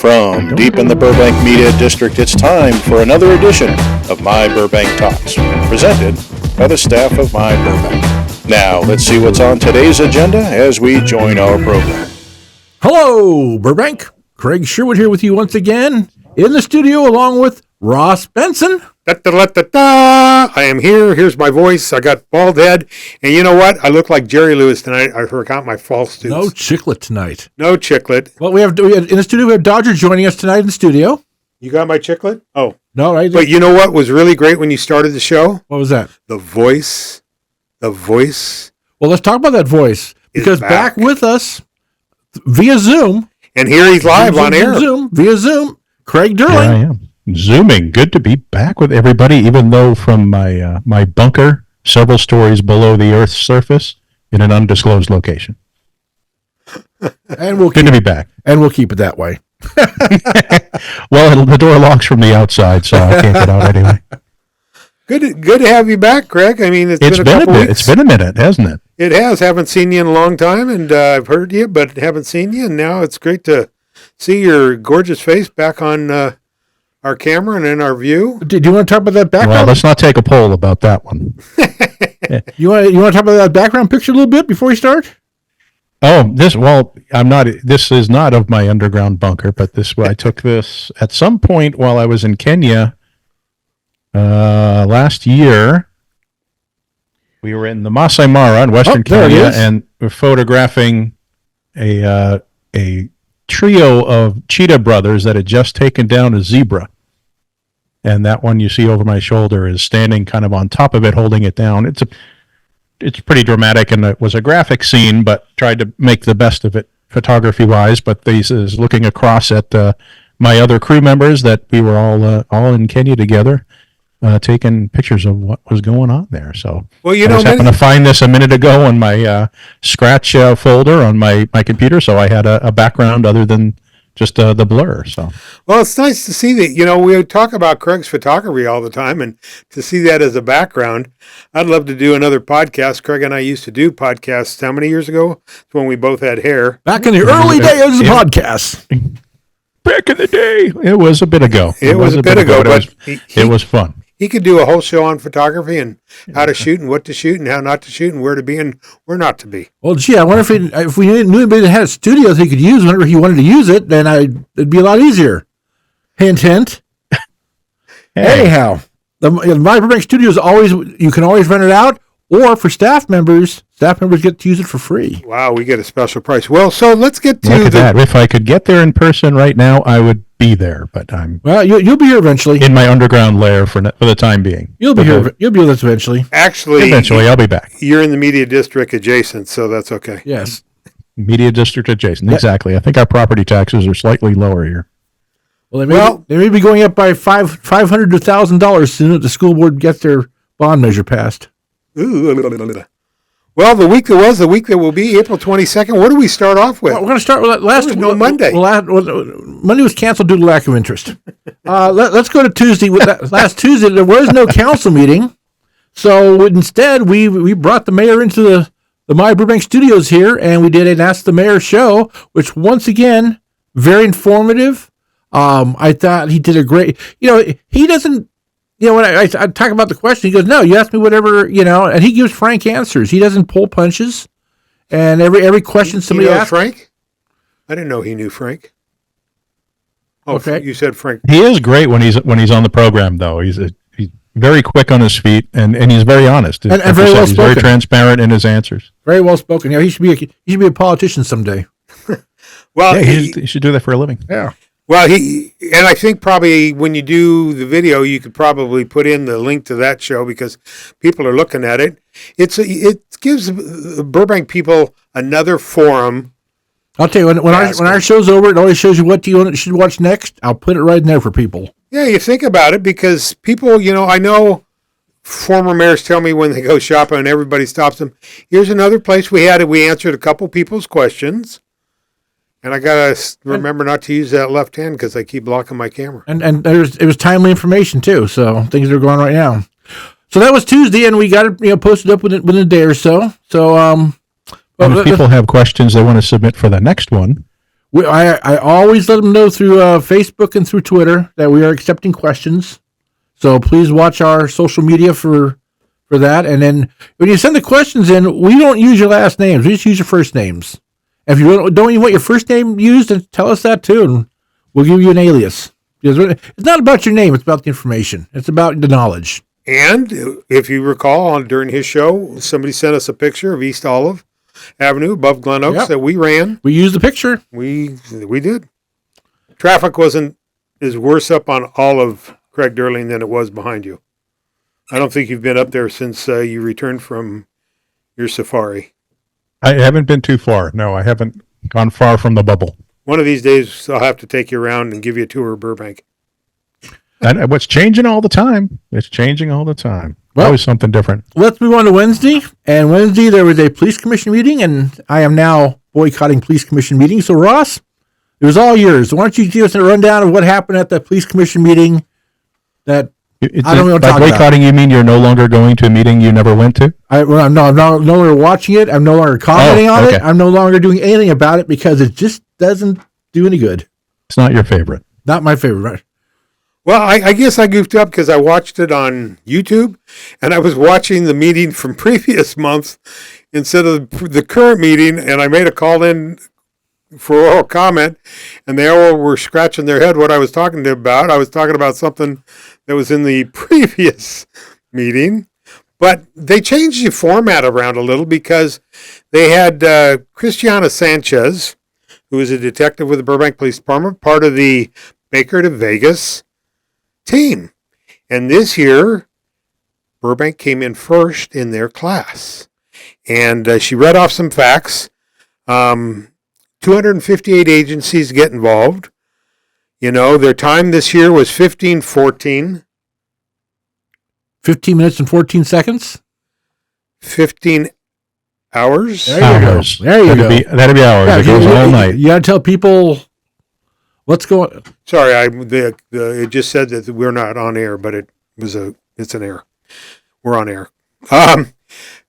From deep in the Burbank Media District, it's time for another edition of My Burbank Talks, presented by the staff of My Burbank. Now, let's see what's on today's agenda as we join our program. Hello, Burbank. Craig Sherwood here with you once again in the studio along with Ross Benson. I am here. Here's my voice. I got bald head. And you know what? I look like Jerry Lewis tonight. I forgot my false tooth. No chiclet tonight. No chiclet. Well, we have in the studio, we have Dodger joining us tonight in the studio. You got my chiclet? Oh. No, right? But you know what was really great when you started the show? What was that? The voice. The voice. Well, let's talk about that voice. Because back with us via Zoom. And here he's live on air. Via Zoom, Craig Durling. Here I am. Zooming. Good to be back with everybody, even though from my bunker several stories below the Earth's surface in an undisclosed location. And good to be back. And we'll keep it that way. Well, the door locks from the outside, so I can't get out anyway. Good to have you back, Craig. I mean, it's been a couple weeks. It's been a minute, hasn't it? It has. Haven't seen you in a long time, and I've heard you, but haven't seen you. And now it's great to see your gorgeous face back on our camera and in our view. Do you want to talk about that background? Well, let's not take a poll about that one. You want to talk about that background picture a little bit before we start? Oh, this is not of my underground bunker, but I took this at some point while I was in Kenya last year. We were in the Masai Mara in Western Kenya, and we're photographing a trio of cheetah brothers that had just taken down a zebra. And that one you see over my shoulder is standing kind of on top of it, holding it down. It's pretty dramatic, and it was a graphic scene, but tried to make the best of it photography-wise. But this is looking across at my other crew members that we were all in Kenya together, taking pictures of what was going on there. So I just happened to find this a minute ago on my scratch folder on my computer, so I had a background other than just the blur. So, well, it's nice to see that. We talk about Craig's photography all the time, and to see that as a background, I'd love to do another podcast. Craig and I used to do podcasts how many years ago? It's when we both had hair. Back in the early days of the podcast. Back in the day. It was a bit ago. It was a bit ago, but it was fun. He could do a whole show on photography and how to shoot and what to shoot and how not to shoot and where to be and where not to be. Well, gee, I wonder if we knew anybody that had a studio that he could use whenever he wanted to use it, then it'd be a lot easier. Hint, hint. Hey. Anyhow, the My Burbank Studio you can always rent it out, or for staff members get to use it for free. Wow, we get a special price. Well, so let's get to that. If I could get there in person right now, I would be there, but you'll be here eventually in my underground lair for the time being. You'll be here. You'll be with us eventually. Actually, eventually I'll be back. You're in the media district adjacent, so that's okay. Yes, media district adjacent. Exactly. I think our property taxes are slightly lower here. Well, they may be going up by $500 to $1,000 soon if the school board gets their bond measure passed. Well, the week that will be April 22nd. What do we start off with? Well, we're going to start with Monday. Monday was canceled due to lack of interest. Let's go to Tuesday. Last Tuesday, there was no council meeting. So instead, we brought the mayor into the My Burbank studios here, and we did an Ask the Mayor show, which once again, very informative. I thought he did a great, he doesn't, when I talk about the question, he goes, no, you ask me whatever, and he gives frank answers. He doesn't pull punches. And every question somebody asks. Frank? I didn't know he knew Frank. Oh, okay. You said Frank. He is great when he's on the program, though. He's very quick on his feet, and he's very honest. And very well spoken. He's very transparent in his answers. Very well spoken. He should be a politician someday. Well, he should do that for a living. Yeah. Well, and I think probably when you do the video, you could probably put in the link to that show because people are looking at it. It gives Burbank people another forum. I'll tell you, when our show's over, it always shows you what you should watch next. I'll put it right in there for people. Yeah, you think about it because people, I know former mayors tell me when they go shopping and everybody stops them. Here's another place we answered a couple people's questions. And I got to remember not to use that left hand because I keep blocking my camera. And it was timely information, too. So things are going right now. So that was Tuesday, and we got it posted up within a day or so. So if people have questions they want to submit for the next one, I always let them know through Facebook and through Twitter that we are accepting questions. So please watch our social media for that. And then when you send the questions in, we don't use your last names. We just use your first names. If you don't even want your first name used, then tell us that too, and we'll give you an alias. Because it's not about your name; it's about the information. It's about the knowledge. And if you recall, during his show, somebody sent us a picture of East Olive Avenue above Glen Oaks that we ran. We used the picture. We did. Traffic is worse up on Olive, Craig Durling, than it was behind you. I don't think you've been up there since you returned from your safari. I haven't been too far. No, I haven't gone far from the bubble. One of these days, I'll have to take you around and give you a tour of Burbank. And what's changing all the time? It's changing all the time. Well, always something different. Let's move on to Wednesday. And Wednesday, there was a police commission meeting, and I am now boycotting police commission meetings. So, Ross, it was all yours. Why don't you give us a rundown of what happened at the police commission meeting that I don't know what to talk about. By boycotting, you mean you're no longer going to a meeting you never went to? I'm no longer watching it. I'm no longer commenting on it. I'm no longer doing anything about it because it just doesn't do any good. It's not your favorite. Not my favorite. Right? Well, I guess I goofed up because I watched it on YouTube, and I was watching the meeting from previous months instead of the current meeting, and I made a call in for oral comment, and they all were scratching their head what I was talking about. I was talking about something that was in the previous meeting, but they changed the format around a little because they had Christiana Sanchez, who is a detective with the Burbank Police Department, part of the Baker to Vegas team. And this year, Burbank came in first in their class. And she read off some facts. 258 agencies get involved. You know, their time this year was 15:14. 15 minutes and 14 seconds? 15 hours? Hours. There you go. That'd be hours. It goes all night. You got to tell people what's going on. Sorry, it just said that we're not on air, but it's an air. We're on air.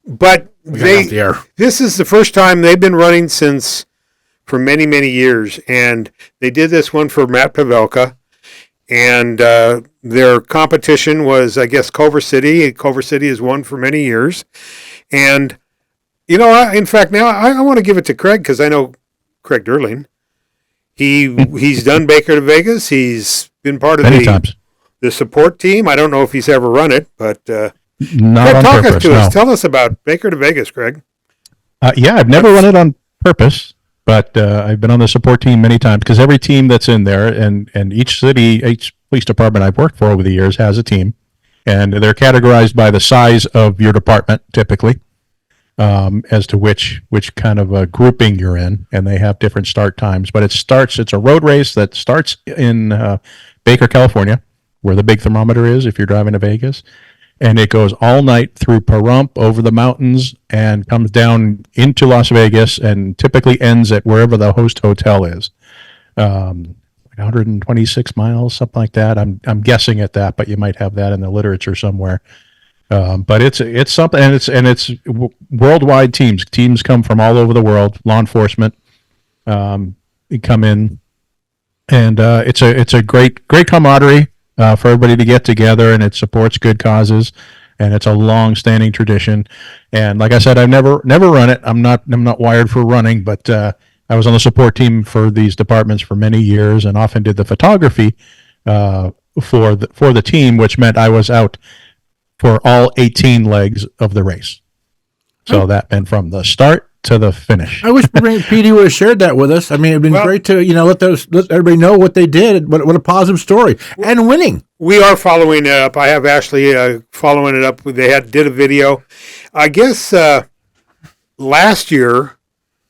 But this is the first time they've been running for many, many years. And they did this one for Matt Pavelka. And their competition was, I guess, Culver City. Culver City has won for many years. And, you know, in fact, now I want to give it to Craig because I know Craig Durling. He's done Baker to Vegas. He's been part of the support team. I don't know if he's ever run it, but not Craig, on talk purpose. us to us. Tell us about Baker to Vegas, Craig. Yeah, I've never run it on purpose, but I've been on the support team many times because every team that's in there and each police department I've worked for over the years has a team, and they're categorized by the size of your department typically. As to which kind of grouping you're in, and they have different start times. But it's a road race that starts in Baker, California, where the big thermometer is if you're driving to Vegas, and it goes all night through Pahrump, over the mountains, and comes down into Las Vegas, and typically ends at wherever the host hotel is. 126 miles, something like that. I'm guessing at that, but you might have that in the literature somewhere. But it's something, and it's worldwide teams. Teams come from all over the world. Law enforcement come in, and it's a great camaraderie for everybody to get together, and it supports good causes, and it's a long-standing tradition. And like I said, I've never run it. I'm not wired for running, but I was on the support team for these departments for many years, and often did the photography for the team, which meant I was out for all 18 legs of the race. So that meant from the start to the finish. I wish PD would have shared that with us. I mean, it'd been great to let everybody know what they did. What a positive story and winning. We are following it up. I have Ashley following it up. They did a video. I guess last year,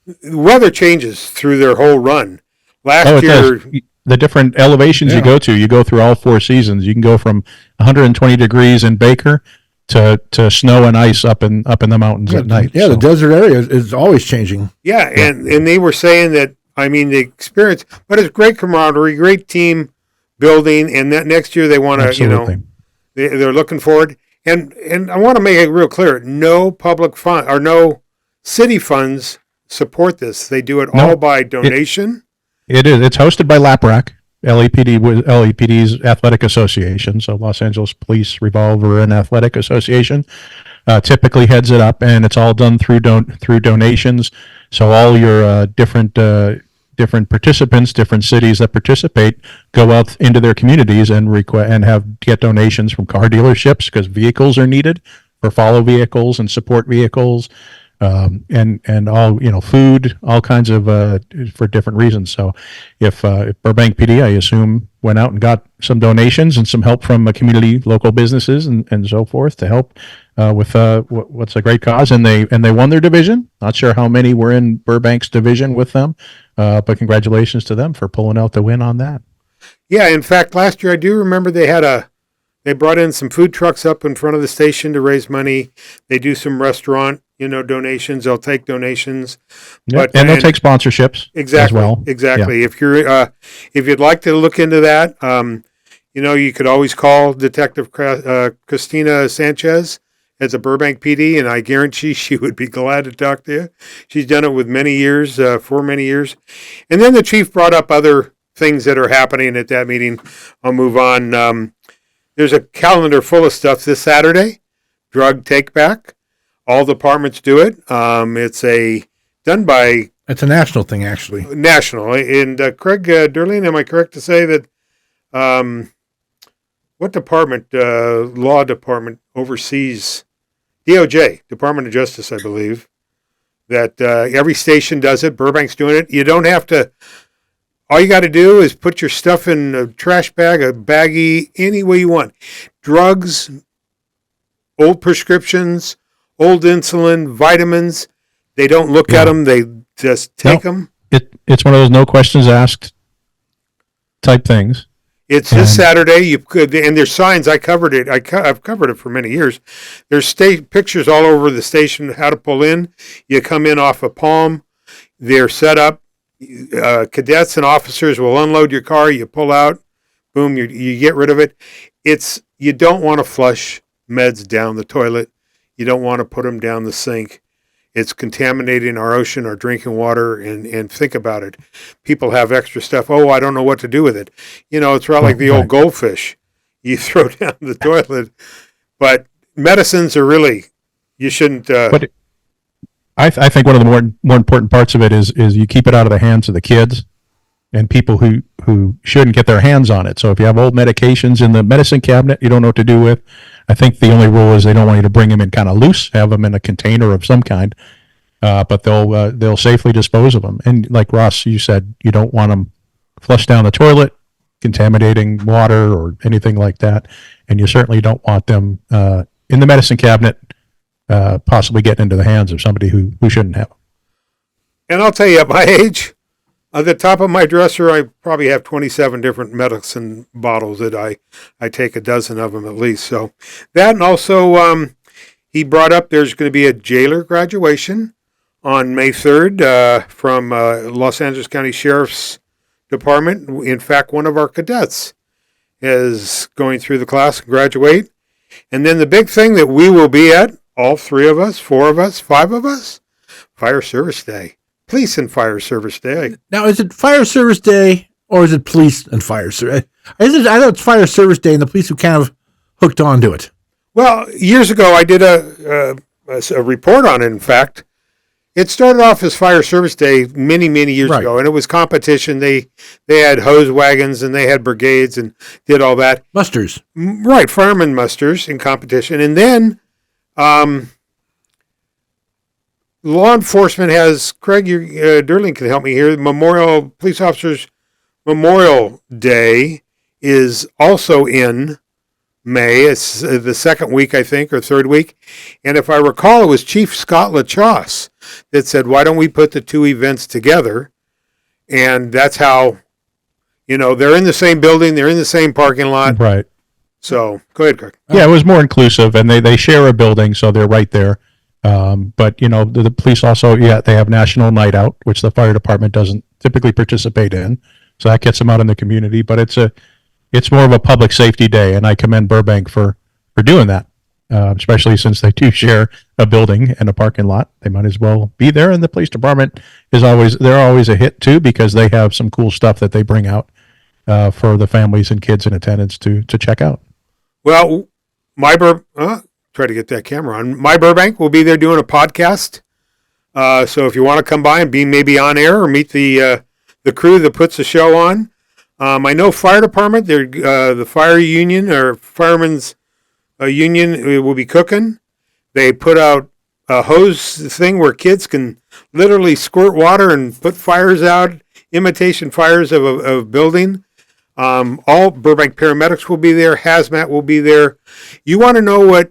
the weather changes through their whole run. Last year. The different elevations you go through all four seasons. You can go from 120 degrees in Baker to snow and ice up in the mountains at night. Yeah, so. The desert area is always changing. Yeah, and they were saying that, I mean, the experience, but it's great camaraderie, great team building, and that next year they want to, they're looking forward. And I want to make it real clear, no public fund or no city funds support this. They do it all by donation. It is. It's hosted by LAPRAC, LAPD's Athletic Association. So Los Angeles Police Revolver and Athletic Association typically heads it up, and it's all done through donations. So all your different participants, different cities that participate, go out into their communities and get donations from car dealerships because vehicles are needed for follow vehicles and support vehicles. And all, food, all kinds of for different reasons. So if Burbank PD, I assume, went out and got some donations and some help from community, local businesses, and so forth to help with what's a great cause, and they won their division. Not sure how many were in Burbank's division with them, but congratulations to them for pulling out the win on that. Yeah, in fact, last year I do remember they brought in some food trucks up in front of the station to raise money. They do some restaurant, donations. They'll take donations, yep. And they'll take sponsorships exactly, as well. Exactly. Yeah. If you'd like to look into that, you could always call Detective Christina Sanchez at the Burbank PD, and I guarantee she would be glad to talk to you. She's done it with for many years. And then the chief brought up other things that are happening at that meeting. I'll move on. There's a calendar full of stuff this Saturday. Drug take back. All departments do it. It's done by... It's a national thing, actually. National. And Craig Derling, am I correct to say that... what department, law department, oversees... DOJ, Department of Justice, I believe, that every station does it. Burbank's doing it. You don't have to... All you got to do is put your stuff in a trash bag, a baggie, any way you want. Drugs, old prescriptions, old insulin, vitamins. They don't look at them. They just take them. It's one of those no questions asked type things. It's this Saturday. You could, and there's signs. I covered it. I've covered it for many years. There's pictures all over the station how to pull in. You come in off a palm. They're set up. Cadets and officers will unload your car. You pull out. Boom. You get rid of it. You don't want to flush meds down the toilet. You don't want to put them down the sink. It's contaminating our ocean, our drinking water, and think about it. People have extra stuff. Oh, I don't know what to do with it. It's right like the old goldfish you throw down the toilet. But medicines are really, you shouldn't. But I think one of the more important parts of it is you keep it out of the hands of the kids and people who shouldn't get their hands on it. So if you have old medications in the medicine cabinet you don't know what to do with, I think the only rule is they don't want you to bring them in kind of loose, have them in a container of some kind, but they'll safely dispose of them. And like Ross, you said, you don't want them flushed down the toilet, contaminating water or anything like that. And you certainly don't want them in the medicine cabinet, possibly getting into the hands of somebody who shouldn't have them. And I'll tell you, at my age, at the top of my dresser, I probably have 27 different medicine bottles that I take a dozen of them at least. So that, and also he brought up there's going to be a jailer graduation on May 3rd from Los Angeles County Sheriff's Department. In fact, one of our cadets is going through the class and graduate. And then the big thing that we will be at, all 3 of us, 4 of us, 5 of us, Fire Service Day. Police and Fire Service Day. Now, is it Fire Service Day or is it Police and Fire Service? I know it's Fire Service Day and the police who kind of hooked onto it. Well, years ago, I did a report on it, in fact. It started off as Fire Service Day many, many years ago, and it was competition. They had hose wagons and they had brigades and did all that. Musters. Right, firemen musters in competition. And then law enforcement has, Craig Derling can help me here, Police Officers Memorial Day is also in May. It's the second week, I think, or third week. And if I recall, it was Chief Scott LaChosse that said, why don't we put the 2 events together? And that's how, they're in the same building, they're in the same parking lot. Right. So, go ahead, Craig. Yeah, it was more inclusive, and they share a building, so they're right there. But, the police also, they have National Night Out, which the fire department doesn't typically participate in. So that gets them out in the community. But it's more of a public safety day, and I commend Burbank for doing that. especially since they do share a building and a parking lot. They might as well be there. And the police department they're always a hit too, because they have some cool stuff that they bring out for the families and kids in attendance to check out. Well, try to get that camera on. My Burbank will be there doing a podcast. So if you want to come by and be maybe on air or meet the crew that puts the show on, I know fire department, the fire union or firemen's union will be cooking. They put out a hose thing where kids can literally squirt water and put fires out, imitation fires of a building. All Burbank paramedics will be there. Hazmat will be there. You want to know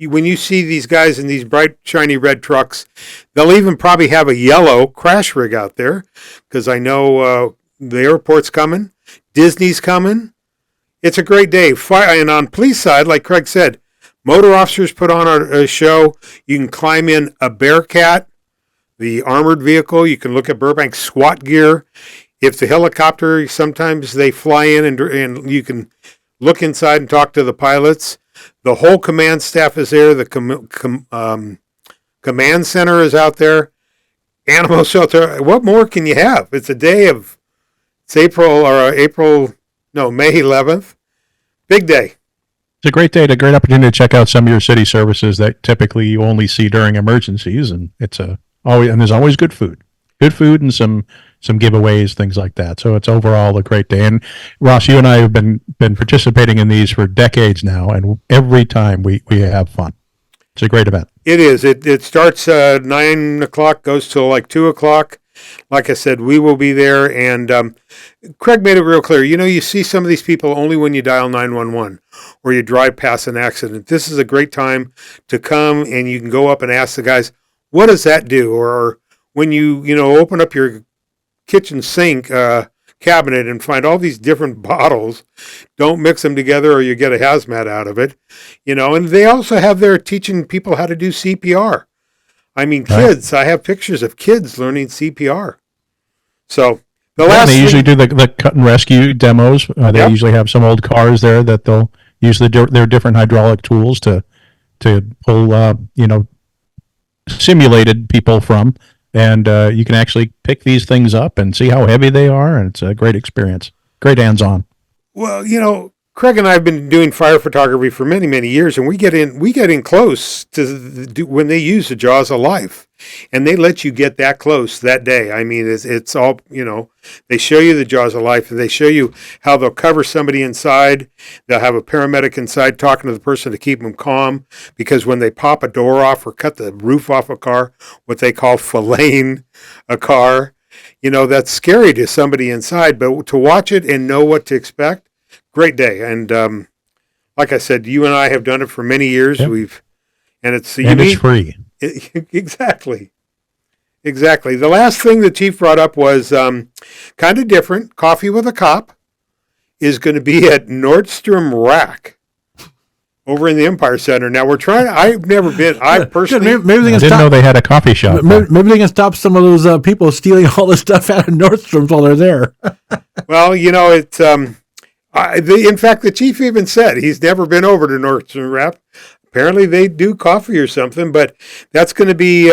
when you see these guys in these bright, shiny red trucks, they'll even probably have a yellow crash rig out there, because I know the airport's coming. Disney's coming. It's a great day. And on police side, like Craig said, motor officers put on a show. You can climb in a Bearcat, the armored vehicle. You can look at Burbank SWAT gear. If the helicopter, sometimes they fly in and you can look inside and talk to the pilots. The whole command staff is there. The command center is out there. Animal shelter. What more can you have? It's a day of, May 11th. Big day. It's a great day, a great opportunity to check out some of your city services that typically you only see during emergencies, and there's always good food and some giveaways, things like that. So it's overall a great day. And Ross, you and I have been participating in these for decades now, and every time we have fun. It's a great event. It is. It starts 9 o'clock, goes till like 2 o'clock. Like I said, we will be there. And Craig made it real clear. You see some of these people only when you dial 911 or you drive past an accident. This is a great time to come, and you can go up and ask the guys, what does that do? Or when you open up your kitchen sink cabinet and find all these different bottles, don't mix them together or you get a hazmat out of it. And they also have there teaching people how to do CPR. I mean, kids, I have pictures of kids learning CPR. So they usually do the cut and rescue demos. They usually have some old cars there that they'll use their different hydraulic tools to pull, simulated people from. And you can actually pick these things up and see how heavy they are. And it's a great experience. Great hands-on. Well, Craig and I have been doing fire photography for many, many years, and we get in close to when they use the jaws of life, and they let you get that close that day. I mean, it's all, they show you the jaws of life, and they show you how they'll cover somebody inside. They'll have a paramedic inside talking to the person to keep them calm, because when they pop a door off or cut the roof off a car, what they call filleting a car, that's scary to somebody inside, but to watch it and know what to expect, great day. And like I said, you and I have done it for many years. Yep. It's free. Exactly. The last thing the chief brought up was kind of different. Coffee with a Cop is going to be at Nordstrom Rack over in the Empire Center. Now I've never been. I personally maybe they can didn't know they had a coffee shop. Maybe they can stop some of those people stealing all the stuff out of Nordstrom's while they're there. Well, it's. In fact, the chief even said he's never been over to Nordstrom Rack. Apparently, they do coffee or something, but that's going to be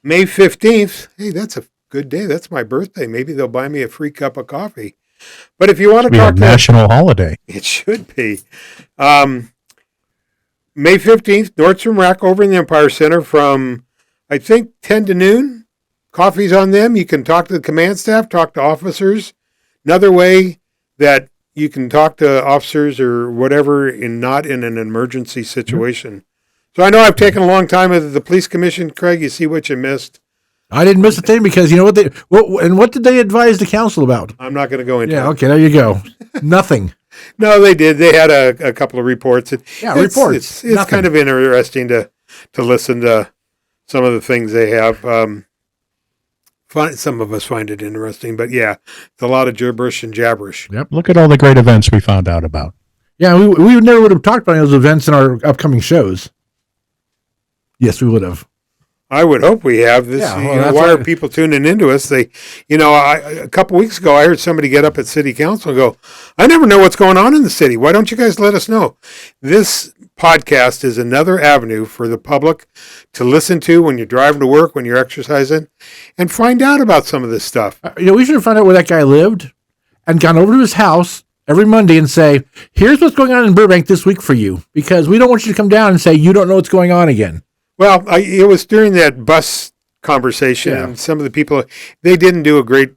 May 15th. Hey, that's a good day. That's my birthday. Maybe they'll buy me a free cup of coffee. But if you want to talk a national holiday, it should be May 15th, Nordstrom Rack over in the Empire Center from, I think, 10 to noon. Coffee's on them. You can talk to the command staff, talk to officers. Another way that you can talk to officers or whatever not in an emergency situation. So I know I've taken a long time at the police commission. Craig, you see what you missed. I didn't miss a thing because you know what did they advise the council about? I'm not going to go into it. Yeah, okay, there you go. Nothing. No, they did. They had a couple of reports. Reports. It's kind of interesting to listen to some of the things they have. Some of us find it interesting, but yeah, it's a lot of gibberish and jabberish. Yep. Look at all the great events we found out about. Yeah, we never would have talked about those events in our upcoming shows. Yes, we would have. I would hope we have this. Yeah, why are people tuning into us? They, a couple weeks ago, I heard somebody get up at city council and go, "I never know what's going on in the city. Why don't you guys let us know?" This podcast is another avenue for the public to listen to when you're driving to work, when you're exercising, and find out about some of this stuff. We should have found out where that guy lived and gone over to his house every Monday and say, here's what's going on in Burbank this week for you, because we don't want you to come down and say you don't know what's going on again. Well, it was during that bus conversation, and some of the people, they didn't do a great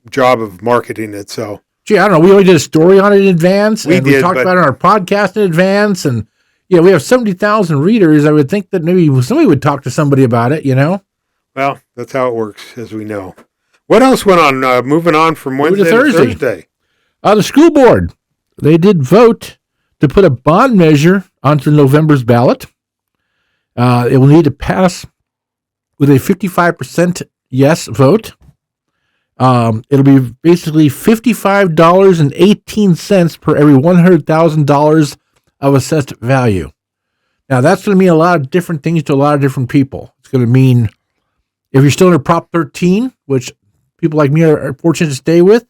job of marketing it, so. Gee, I don't know. We only did a story on it in advance. We talked about it on our podcast in advance, and we have 70,000 readers. I would think that maybe somebody would talk to somebody about it, Well, that's how it works, as we know. What else went on? Moving on from Wednesday to Thursday. The school board, they did vote to put a bond measure onto November's ballot. It will need to pass with a 55% yes vote. It'll be basically $55.18 per every $100,000 of assessed value. Now, that's going to mean a lot of different things to a lot of different people. It's going to mean if you're still under Prop 13, which people like me are fortunate to stay with,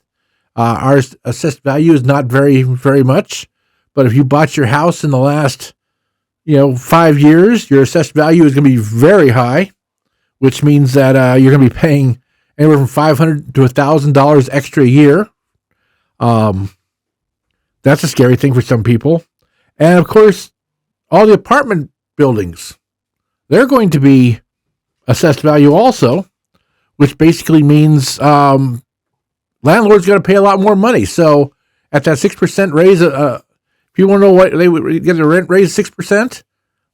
our assessed value is not very, very much. But if you bought your house in the last, 5 years, your assessed value is going to be very high, which means that you're going to be paying anywhere from $500 to $1,000 extra a year. That's a scary thing for some people. And of course, all the apartment buildings, they're going to be assessed value also, which basically means landlords got to pay a lot more money. So at that 6% raise, if you want to know what they would get a rent raise 6%,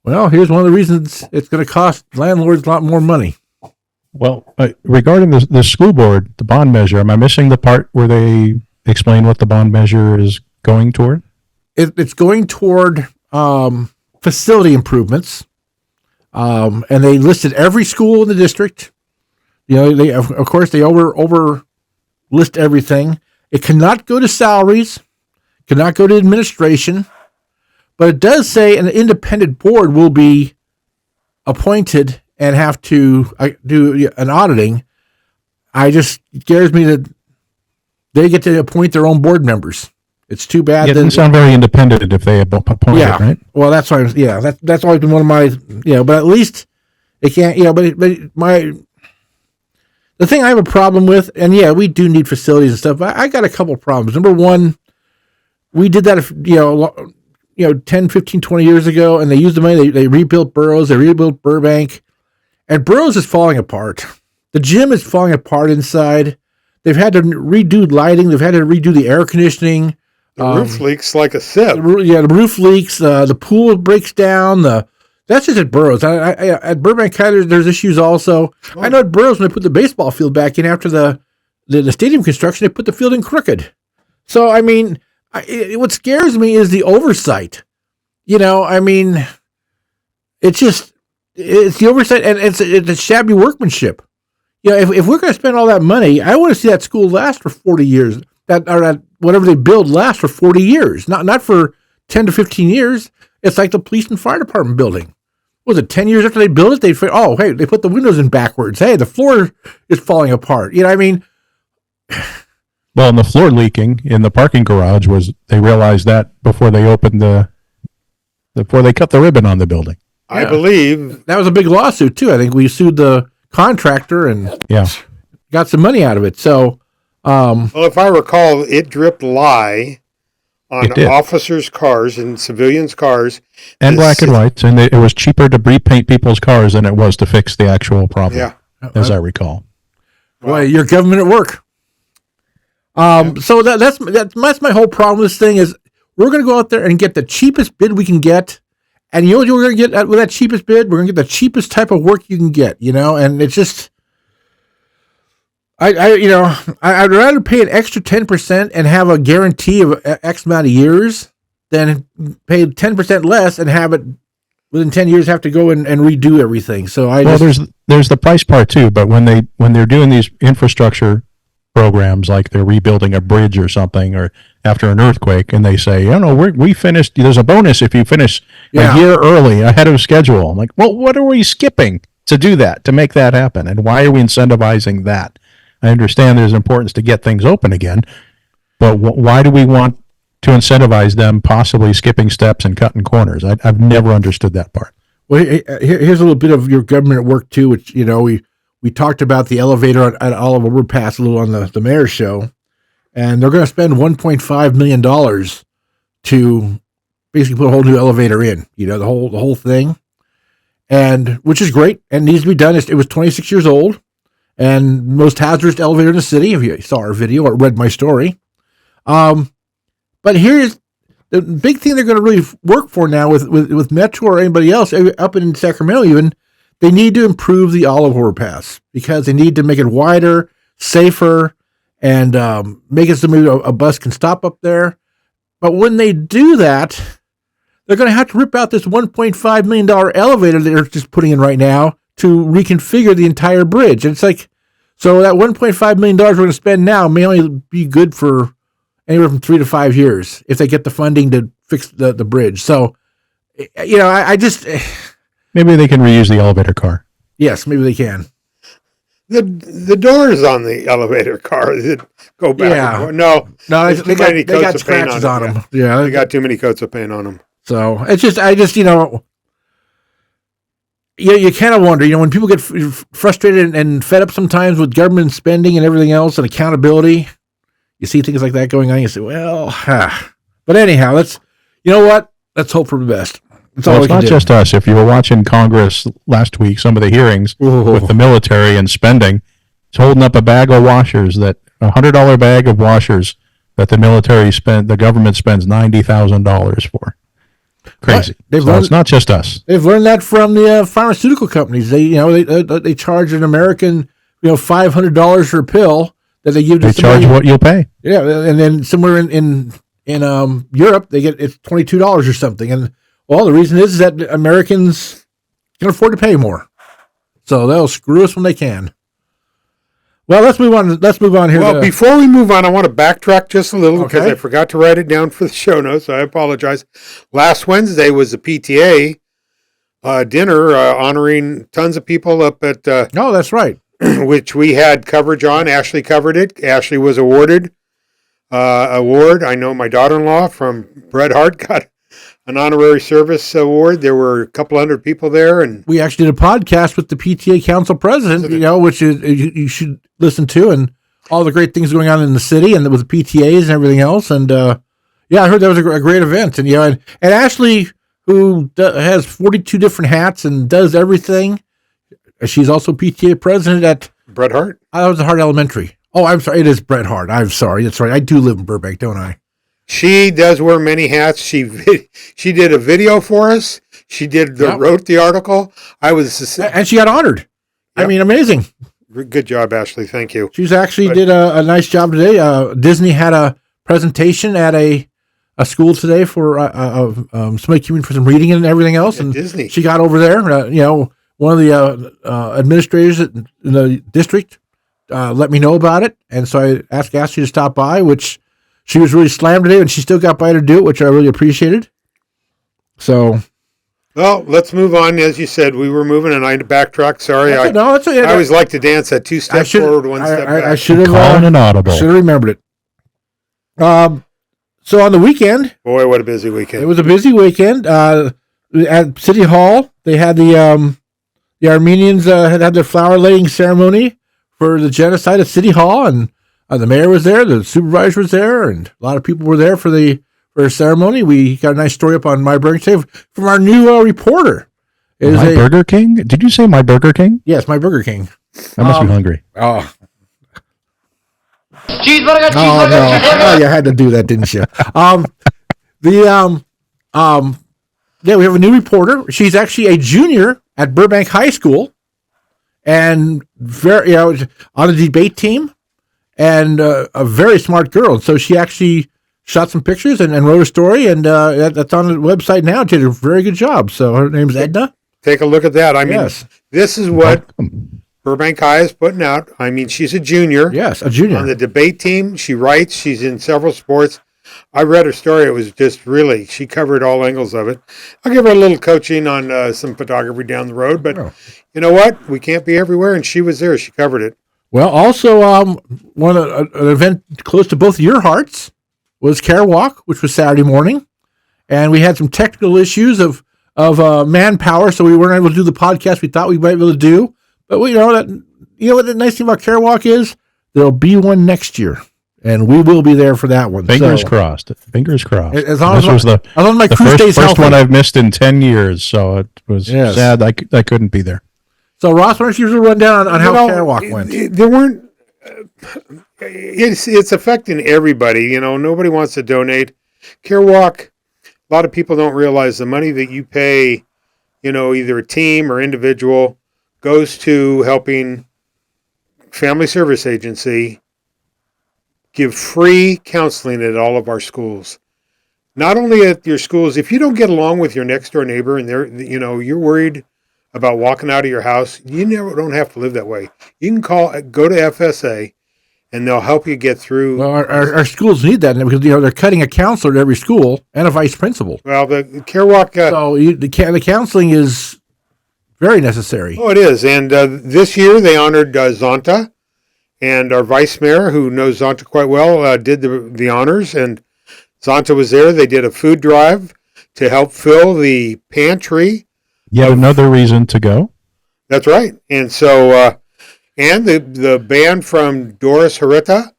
well, here's one of the reasons it's going to cost landlords a lot more money. Well, regarding the school board, the bond measure, am I missing the part where they explain what the bond measure is going toward? It's going toward facility improvements, and they listed every school in the district. They of course they over list everything. It cannot go to salaries, cannot go to administration, but it does say an independent board will be appointed and have to do an auditing. It just scares me that they get to appoint their own board members. It's too bad. It doesn't sound very independent if they appoint it, right? Well, that's why. That's always been one of my. But at least it can't. But the thing I have a problem with, and we do need facilities and stuff. But I got a couple of problems. Number one, we did that 10, 15, 20 years ago, and they used the money. They rebuilt Burroughs. They rebuilt Burbank. And Burroughs is falling apart. The gym is falling apart inside. They've had to redo lighting. They've had to redo the air conditioning. The roof leaks like a sieve. The roof leaks. The pool breaks down. That's just at Burroughs. At Burbank, there's issues also. Oh. I know at Burroughs, when they put the baseball field back in after the stadium construction, they put the field in crooked. So, what scares me is the oversight. It's the oversight, and it's the shabby workmanship. If we're going to spend all that money, I want to see that school last for 40 years. That whatever they build last for 40 years, not for 10 to 15 years. It's like the police and fire department building. Was it 10 years after they built it? They put the windows in backwards. Hey, the floor is falling apart. Well, and the floor leaking in the parking garage they realized that before they opened before they cut the ribbon on the building. I believe that was a big lawsuit too. I think we sued the contractor and got some money out of it. So, well, if I recall, it dripped lye on officers' cars and civilians' cars, and black and whites, and it was cheaper to repaint people's cars than it was to fix the actual problem. Yeah, as I recall. Well, your government at work. So that's my whole problem with this thing is we're going to go out there and get the cheapest bid we can get. And you know what we're going to get with that cheapest bid? We're going to get the cheapest type of work you can get, and it's just, I'd rather pay an extra 10% and have a guarantee of X amount of years than pay 10% less and have it within 10 years have to go and redo everything. So there's the price part too, but when they're doing these infrastructure programs, like they're rebuilding a bridge or something, or after an earthquake, and they say, we finished, there's a bonus if you finish a year early ahead of schedule. I'm like, well, what are we skipping to do that, to make that happen? And why are we incentivizing that? I understand there's importance to get things open again, but why do we want to incentivize them possibly skipping steps and cutting corners. I've never understood that part. Well, here's a little bit of your government at work too, which, we talked about the elevator at Olive Overpass a little on the mayor's show, and they're going to spend $1.5 million to basically put a whole new elevator in, the whole thing, and which is great and needs to be done. It was 26 years old and most hazardous elevator in the city. If you saw our video or read my story, but here's the big thing they're going to really work for now with Metro or anybody else up in Sacramento. Even they need to improve the Olive Overpass because they need to make it wider, safer, and make it so maybe a bus can stop up there. But when they do that, they're going to have to rip out this $1.5 million elevator that they're just putting in right now to reconfigure the entire bridge. And it's like, so that $1.5 million we're going to spend now may only be good for anywhere from 3 to 5 years if they get the funding to fix the bridge. So, I just... Maybe they can reuse the elevator car. Yes, maybe they can. The doors on the elevator car go back. Yeah. No, they got scratches on them. Yeah, they got too many coats of paint on them. So it's just, you kind of wonder, when people get frustrated and fed up sometimes with government spending and everything else and accountability, you see things like that going on. You say, well, but anyhow, let's hope for the best. It's not just us. If you were watching Congress last week, some of the hearings with the military and spending, it's holding up a bag of washers, that $100 bag of washers that the government spends $90,000 for. Crazy. It's not just us. They've learned that from the pharmaceutical companies. They charge an American, $500 for a pill that they give to somebody. They charge what you'll pay. Yeah, and then somewhere in Europe, it's $22 or something. And the reason is that Americans can afford to pay more, so they'll screw us when they can. Well, let's move on here. Well, before we move on, I want to backtrack just a little because I forgot to write it down for the show notes. So I apologize. Last Wednesday was the PTA dinner honoring tons of people up at. Oh, that's right. Which we had coverage on. Ashley covered it. Ashley was awarded award. I know my daughter-in-law from Bret Hart got an honorary service award. There were a couple hundred people there, and we actually did a podcast with the PTA council president, which you should listen to, and all the great things going on in the city and with the PTAs and everything else. And I heard that was a great event. And and Ashley, who has 42 different hats and does everything, she's also PTA president at Bret Hart. I was at Hart Elementary. Oh, I'm sorry, it is Bret Hart. I'm sorry, that's right. I do live in Burbank, don't I? She does wear many hats. She did a video for us. She wrote the article. And she got honored. Yep. I mean, amazing. Good job, Ashley. Thank you. She's actually did a nice job today. Disney had a presentation at a school today for somebody came in for some reading and everything else. And Disney. She got over there. One of the administrators in the district let me know about it, and so I asked Ashley to stop by, which. She was really slammed today, and she still got by to do it, which I really appreciated. So, well, let's move on. As you said, we were moving, and I had to backtrack. Sorry, I always like to dance at 2 steps forward, 1 step back. I should have inaudible. Should have remembered it. So on the weekend, boy, what a busy weekend! It was a busy weekend. At City Hall, they had the Armenians had their flower laying ceremony for the genocide at City Hall, and. The mayor was there, the supervisor was there, and a lot of people were there for the ceremony. We got a nice story up on My Burger King from our new reporter. Burger King? Did you say My Burger King? Yes, My Burger King. I must be hungry. Oh. Cheeseburger. Oh, you had to do that, didn't you? We have a new reporter. She's actually a junior at Burbank High School, and very on the debate team. And a very smart girl. So she actually shot some pictures and wrote a story, and that's on the website now. She did a very good job. So her name's Edna. Take a look at that. I mean, this is what Burbank High is putting out. I mean, she's a junior. Yes, a junior. On the debate team. She writes. She's in several sports. I read her story. It was just really, she covered all angles of it. I'll give her a little coaching on some photography down the road. But you know what? We can't be everywhere, and she was there. She covered it. Well, also, an event close to both your hearts, was Care Walk, which was Saturday morning. And we had some technical issues of manpower, so we weren't able to do the podcast we thought we might be able to do. But you know what the nice thing about Care Walk is? There'll be one next year, and we will be there for that one. Fingers crossed. Fingers crossed. As long as my crew stays first healthy. one I've missed in 10 years, so it was sad I couldn't be there. So Ross, why don't you give us a rundown on how Care Walk went? There weren't. It's affecting everybody. You know, nobody wants to donate. Care Walk. A lot of people don't realize the money that you pay, you know, either a team or individual, goes to helping Family Service Agency give free counseling at all of our schools. Not only at your schools, if you don't get along with your next door neighbor and you're worried about walking out of your house, you don't have to live that way. You can go to FSA, and they'll help you get through. Well, our schools need that because they're cutting a counselor at every school and a vice principal. Well, the Care Walk. The counseling is very necessary. Oh, it is. And this year they honored Zonta, and our vice mayor, who knows Zonta quite well, did the honors. And Zonta was there. They did a food drive to help fill the pantry. Yet another reason to go. That's right. And so, and the band from Doris Harita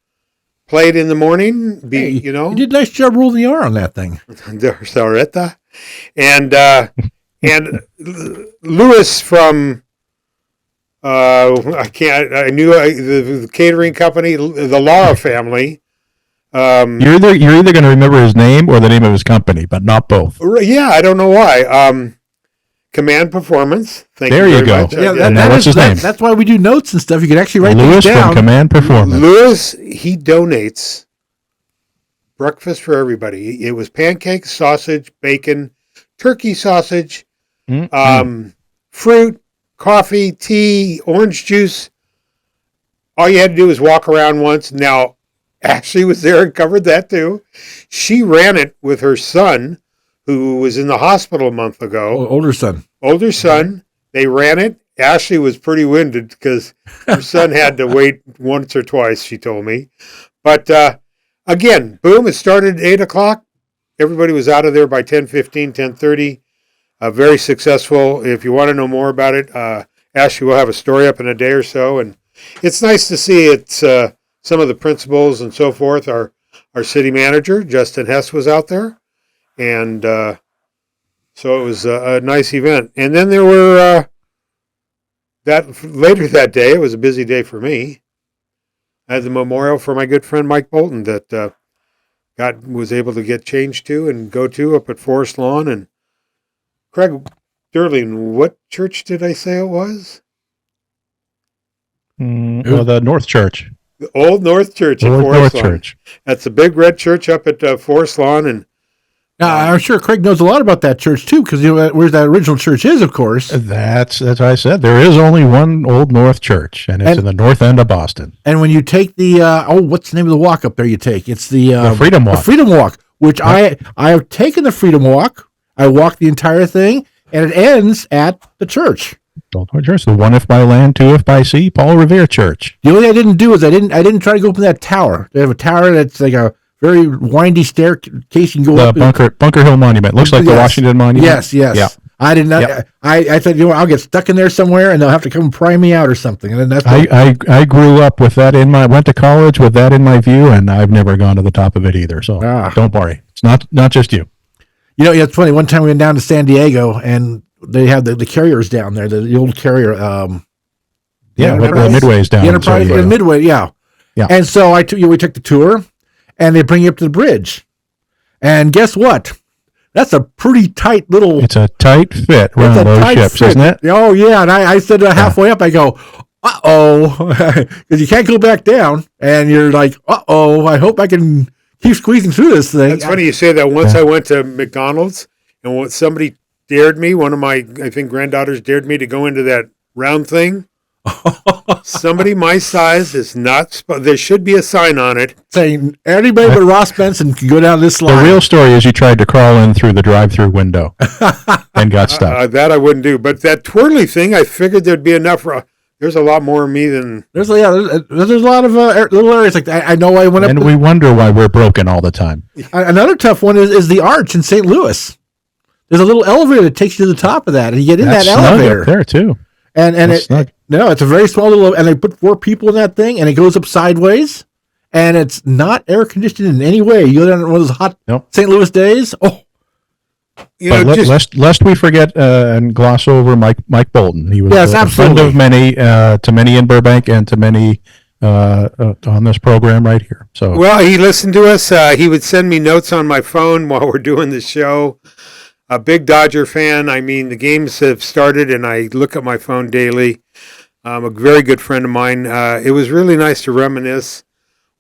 played in the morning. You did a nice job ruling the R on that thing. Doris Harita. And Lewis from the catering company, the Lara family. You're either going to remember his name or the name of his company, but not both. Yeah, I don't know why. Command Performance. There you go. What's his name? That's why we do notes and stuff. You can actually write Lewis things down. From Command Performance. Lewis, he donates breakfast for everybody. It was pancakes, sausage, bacon, turkey sausage, fruit, coffee, tea, orange juice. All you had to do was walk around once. Now, Ashley was there and covered that too. She ran it with her son, who was in the hospital a month ago. Older son. They ran it. Ashley was pretty winded because her son had to wait once or twice, she told me. But again, boom, it started at 8 o'clock. Everybody was out of there by 10:15, 10:30. Very successful. If you want to know more about it, Ashley will have a story up in a day or so. And it's nice to see it. Some of the principals and so forth. Our city manager, Justin Hess, was out there. And so it was a nice event. And then there were, later that day, it was a busy day for me. I had the memorial for my good friend Mike Bolton that was able to get changed to and go to up at Forest Lawn. And Craig Durling, what church did I say it was? The North Church. The Old North Church at Forest Lawn. Church. That's a big red church up at Forest Lawn. And I'm sure Craig knows a lot about that church too, because where that original church is, of course. That's what I said. There is only one Old North Church, and it's in the north end of Boston. And when you take the what's the name of the walk up there? You take it's the Freedom Walk. The Freedom Walk, which I have taken the Freedom Walk. I walked the entire thing, and it ends at the church. Old North Church, the 1 if by land, 2 if by sea, Paul Revere Church. The only thing I didn't do is I didn't try to go up in that tower. They have a tower that's like a very windy staircase. You can go up. Bunker Hill Monument. Looks like the Washington Monument. Yes. Yeah. I did not. Yep. I thought, I'll get stuck in there somewhere, and they'll have to come and pry me out or something. And then that's. I grew up with that went to college with that in my view, and I've never gone to the top of it either. So don't worry. It's not just you. It's funny. One time we went down to San Diego, and they had the carriers down there, the old carrier. The Midway's down. The Enterprise, the Midway, yeah. And so we took the tour, and they bring you up to the bridge, and guess what? That's a pretty tight little. It's a tight fit around those ships, isn't it? Oh yeah, and I said halfway up, I go, because you can't go back down, and you're like, I hope I can keep squeezing through this thing. That's funny you say that. Once I went to McDonald's, and somebody dared me. One of my, I think, granddaughters dared me to go into that round thing. Somebody my size is not. There should be a sign on it saying anybody but Ross Benson can go down this line. The real story is you tried to crawl in through the drive-through window and got stuck. That I wouldn't do. But that twirly thing, I figured there'd be enough There's a lot more of me than there's a lot of little areas like that. I know I went up. And we wonder why we're broken all the time. Another tough one is the Arch in St. Louis. There's a little elevator that takes you to the top of that, and you get in That's that snug elevator up there too. And That's snug. it's a very small little, and they put 4 people in that thing, and it goes up sideways, and it's not air conditioned in any way. You go down one of those hot St. Louis days. Oh, lest we forget and gloss over Mike Bolton. He was a friend of many to many in Burbank and to many on this program right here. So he listened to us. He would send me notes on my phone while we're doing the show. A big Dodger fan. I mean, the games have started, and I look at my phone daily. A very good friend of mine. It was really nice to reminisce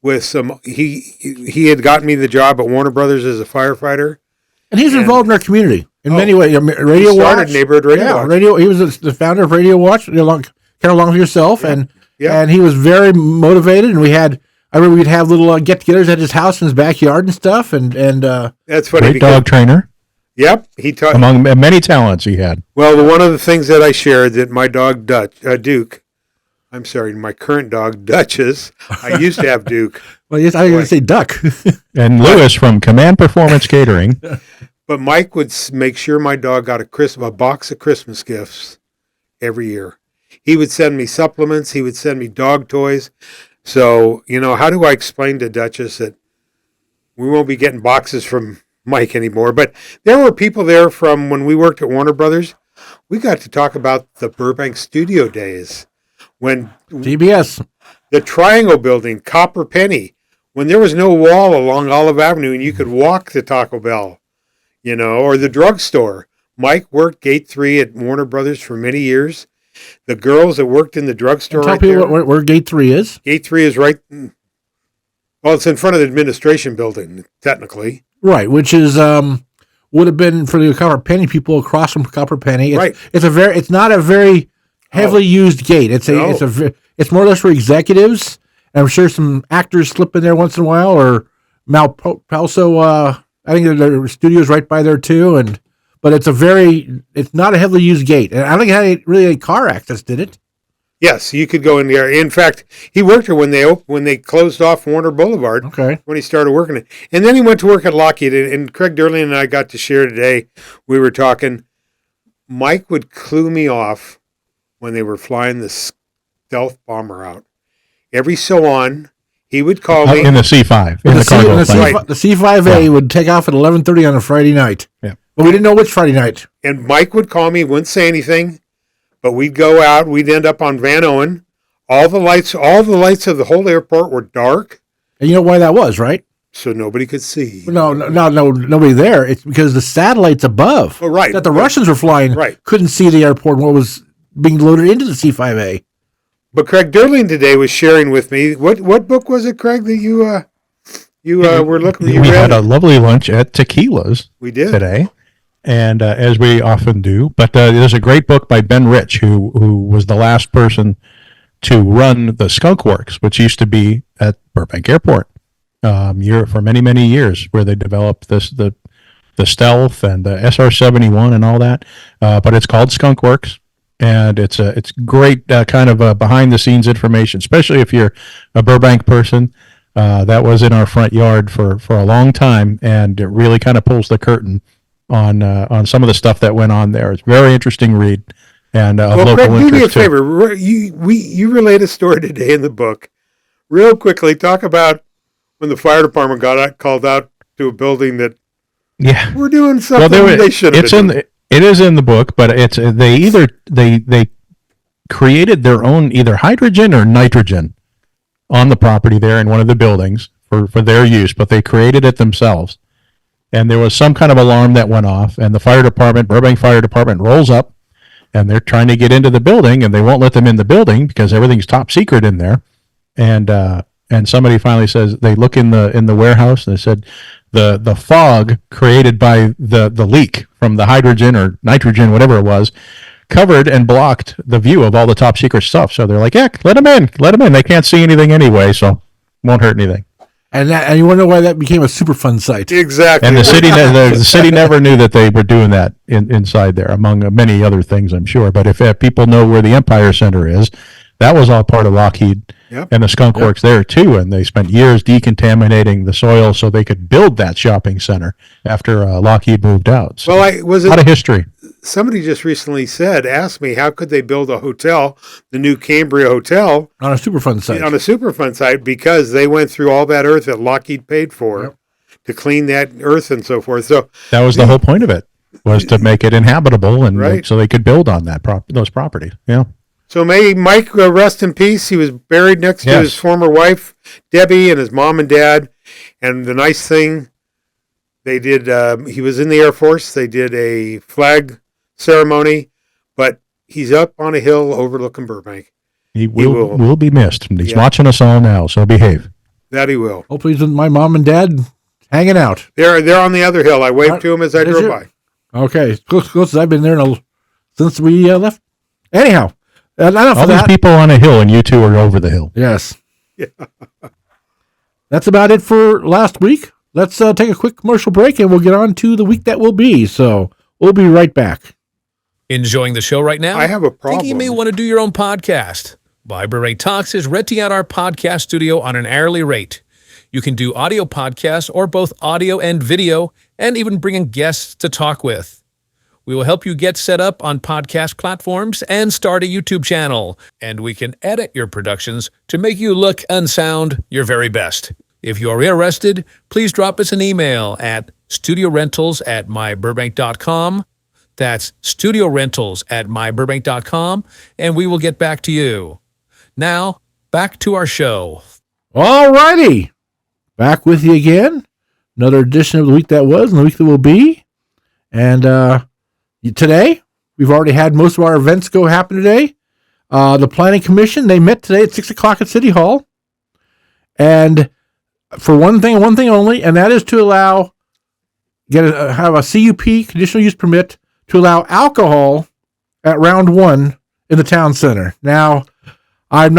with some. He had gotten me the job at Warner Brothers as a firefighter. And he's involved in our community in many ways. Radio Watch, neighborhood Radio Watch. Radio. He was the founder of Radio Watch, kind of along with yourself, and he was very motivated. And I remember we'd have little get-togethers at his house in his backyard and stuff. And that's funny. Great dog trainer. Yep, he taught among many talents he had. Well, one of the things that I shared that my dog Duke. I'm sorry, my current dog Duchess. I used to have Duke. Well, yes, I was going to say Duck. And Lewis from Command Performance Catering. But Mike would make sure my dog got a box of Christmas gifts every year. He would send me supplements. He would send me dog toys. So, how do I explain to Duchess that we won't be getting boxes from Mike anymore? But there were people there from when we worked at Warner Brothers. We got to talk about the Burbank studio days. When TBS, the Triangle Building, Copper Penny, when there was no wall along Olive Avenue and you could walk to Taco Bell, or the drugstore. Mike worked Gate 3 at Warner Brothers for many years. The girls that worked in the drugstore. Tell people where Gate 3 is. Gate 3 is right. Well, it's in front of the administration building, technically. Right, which is would have been for the Copper Penny people across from Copper Penny. It's not a very heavily used gate. It's more or less for executives. And I'm sure some actors slip in there once in a while, or Malpalso. I think there are studios right by there too. But it's not a heavily used gate, and I don't think it had really any car access, did it? Yes, you could go in there. In fact, he worked there when they closed off Warner Boulevard. Okay. When he started working it, and then he went to work at Lockheed. And Craig Durling and I got to share today. We were talking. Mike would clue me off when they were flying the stealth bomber out. Every so on, he would call me in the C5. The C5A would take off at 11:30 on a Friday night. Yeah, but we didn't know which Friday night. And Mike would call me, wouldn't say anything, but we'd go out. We'd end up on Van Owen. All the lights of the whole airport were dark. And you know why that was, right? So nobody could see. No, nobody there. It's because the satellites above that the Russians were flying couldn't see the airport and what was being loaded into the C5A. But Craig Durling today was sharing with me. What book was it, Craig, that you were looking at? We had a lovely lunch at Tequila's. We did today, and as we often do. But there's a great book by Ben Rich, who was the last person to run the Skunk Works, which used to be at Burbank Airport, for many years, where they developed the Stealth and the SR-71 and all that. But it's called Skunk Works. And it's great kind of behind the scenes information, especially if you're a Burbank person. That was in our front yard for a long time, and it really kind of pulls the curtain on some of the stuff that went on there. It's a very interesting read, and local Craig, interest. Do me a favor. You relate a story today in the book. Real quickly, talk about when the fire department got called out to a building that we're doing something they shouldn't have done. It is in the book, but they created their own either hydrogen or nitrogen on the property there in one of the buildings for their use, but they created it themselves. And there was some kind of alarm that went off, and the Burbank Fire Department rolls up, and they're trying to get into the building, and they won't let them in the building because everything's top secret in there. And somebody finally says, they look in the warehouse, and they said, the fog created by the leak from the hydrogen or nitrogen, whatever it was, covered and blocked the view of all the top secret stuff. So they're like, let them in. They can't see anything anyway, so won't hurt anything. And you wonder why that became a super fun site. Exactly. And the city never knew that they were doing that inside there, among many other things, I'm sure. But if people know where the Empire Center is, That was all part of Lockheed and the skunk works there too. And they spent years decontaminating the soil so they could build that shopping center after Lockheed moved out. So, a lot of history. Somebody just recently asked me, how could they build a hotel, the new Cambria Hotel, on a Superfund site? On a Superfund site, because they went through all that earth that Lockheed paid for to clean that earth and so forth. So that was the whole point of it, was to make it inhabitable and so they could build on that those properties. Yeah. So may Mike rest in peace. He was buried next to his former wife, Debbie, and his mom and dad. And the nice thing, they did, he was in the Air Force. They did a flag ceremony, but he's up on a hill overlooking Burbank. He will be missed. He's watching us all now, so behave. That he will. Hopefully he's with my mom and dad hanging out. They're on the other hill. I waved to him as I drove by. Okay. Close. I've been there since we left. Anyhow. All these people on a hill, and you two are over the hill. Yes. Yeah. That's about it for last week. Let's take a quick commercial break, and we'll get on to the week that will be. So we'll be right back. Enjoying the show right now? I have a problem. Think you may want to do your own podcast? Burbank Talks is renting out our podcast studio on an hourly rate. You can do audio podcasts or both audio and video, and even bring in guests to talk with. We will help you get set up on podcast platforms and start a YouTube channel, and we can edit your productions to make you look and sound your very best. If you are interested, please drop us an email at studiorentals@myburbank.com. That's studiorentals@myburbank.com, and we will get back to you. Now, back to our show. All righty. Back with you again. Another edition of the week that was and the week that will be. And today, we've already had most of our events happen today. The Planning Commission, they met today at 6 o'clock at City Hall. And for one thing only, and that is to have a CUP, conditional use permit, to allow alcohol at round 1 in the town center. Now, I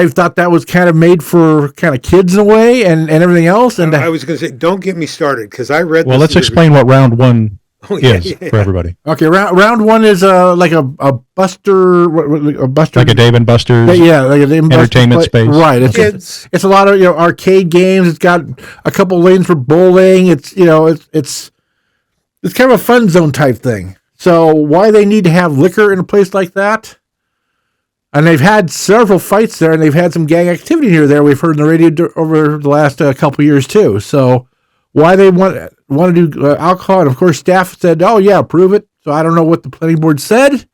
thought that was kind of made for kind of kids in a way and everything else. And I was going to say, don't get me started, because I read Well, let's explain what round 1 is for everybody. Okay, round 1 is like a Buster, like a Dave and Buster's, like a Dave and entertainment space. Right, it's a lot of arcade games. It's got a couple lanes for bowling. It's kind of a fun zone type thing. So why they need to have liquor in a place like that? And they've had several fights there, and they've had some gang activity here or there. We've heard in the radio over the last couple of years too. So why they want to do alcohol? And of course, staff said, "Oh yeah, approve it." So I don't know what the planning board said,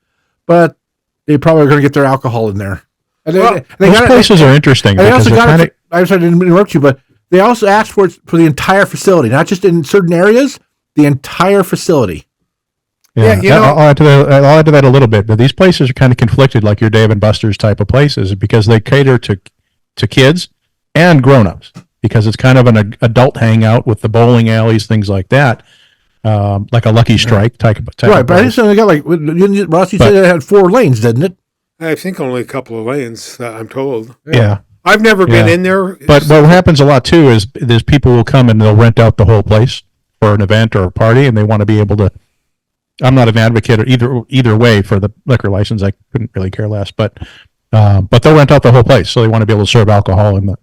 but they probably are going to get their alcohol in there. And those places are interesting. I'm sorry to interrupt you, but they also asked for it for the entire facility, not just in certain areas. The entire facility. Yeah, I'll add to that a little bit, but these places are kind of conflicted, like your Dave and Buster's type of places, because they cater to kids and grown-ups, because it's kind of an adult hangout with the bowling alleys, things like that, like a Lucky Strike type right, of but I think they got Ross, you said it had 4 lanes, didn't it? I think only a couple of lanes, I'm told. Yeah. I've never been in there. But what happens a lot, too, is there's people will come and they'll rent out the whole place for an event or a party, and they want to be able to. I'm not an advocate either way for the liquor license. I couldn't really care less, but they'll rent out the whole place, so they want to be able to serve alcohol in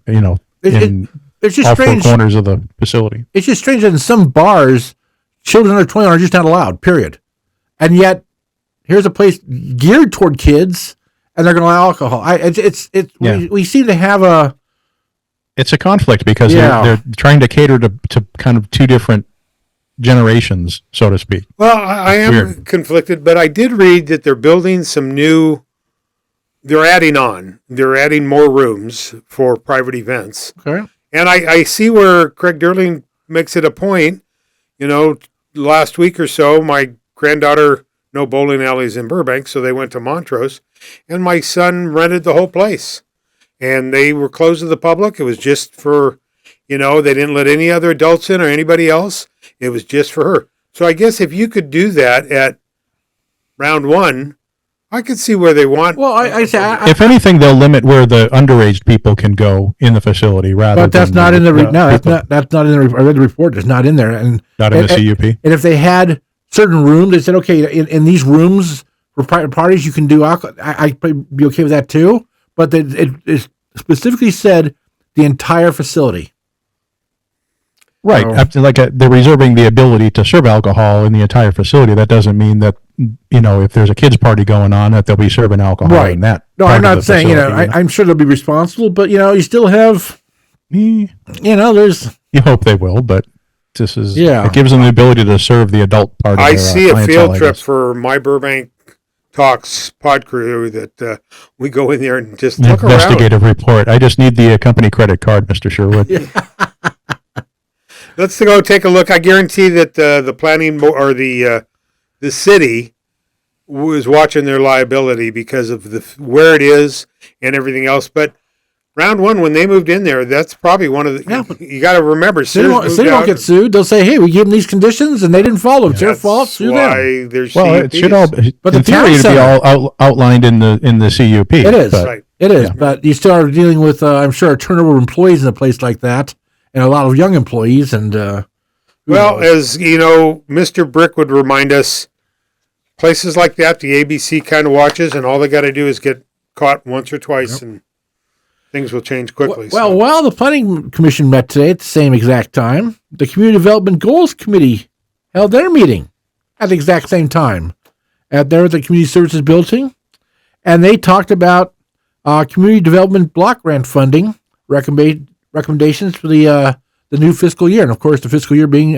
it's just all strange. 4 corners of the facility. It's just strange that in some bars, children under 21 are just not allowed. Period. And yet, here's a place geared toward kids, and they're going to allow alcohol. We seem to have a. It's a conflict because they're trying to cater to kind of 2 different generations, so to speak. Well, I am weird. Conflicted, but I did read that they're building some new. They're adding more rooms for private events. Okay. And I see where Craig Durling makes it a point. Last week or so, my granddaughter, no bowling alleys in Burbank, so they went to Montrose, and my son rented the whole place. And they were closed to the public. It was just for, they didn't let any other adults in or anybody else. It was just for her. So I guess if you could do that at round 1, I could see where they want. Well, if anything, they'll limit where the underage people can go in the facility rather. But that's not in the that's not in the. I read the report. It's not in there, and not in the CUP. And if they had certain rooms, they said, okay, in these rooms for private parties, you can do alcohol. I'd be okay with that too. but it specifically said the entire facility. Right. They're reserving the ability to serve alcohol in the entire facility. That doesn't mean that, if there's a kids party going on, that they'll be serving alcohol in that. No, I'm not saying, I'm sure they'll be responsible, but, you still have, there's. You hope they will, but this is, Yeah. It gives them the ability to serve the adult part of I their see a clientele, field I trip guess. for my Burbank Talks pod crew that we go in there and just look around. Investigative report. I just need the company credit card, Mr. Sherwood. Let's go take a look. I guarantee that the planning or the city was watching their liability because of where it is and everything else. But round one, when they moved in there, that's probably one of the. You got to remember, City won't get sued. They'll say, "Hey, we gave them these conditions and they didn't follow them. It's their fault. Sue them." There's it should all. But in the town theory, it'd be center- all outlined in the CUP. It is. but- Right. It is, but you still are dealing with, I'm sure, a turnover of employees in a place like that, and a lot of young employees. And Well, as you know, Mr. Brick would remind us, places like that, the ABC kind of watches, and all they got to do is get caught once or twice, and things will change quickly. Well, while the Planning Commission met today at the same exact time, the Community Development Goals Committee held their meeting at the exact same time at the Community Services Building, and they talked about community development block grant funding recommendations for the new fiscal year, and of course the fiscal year being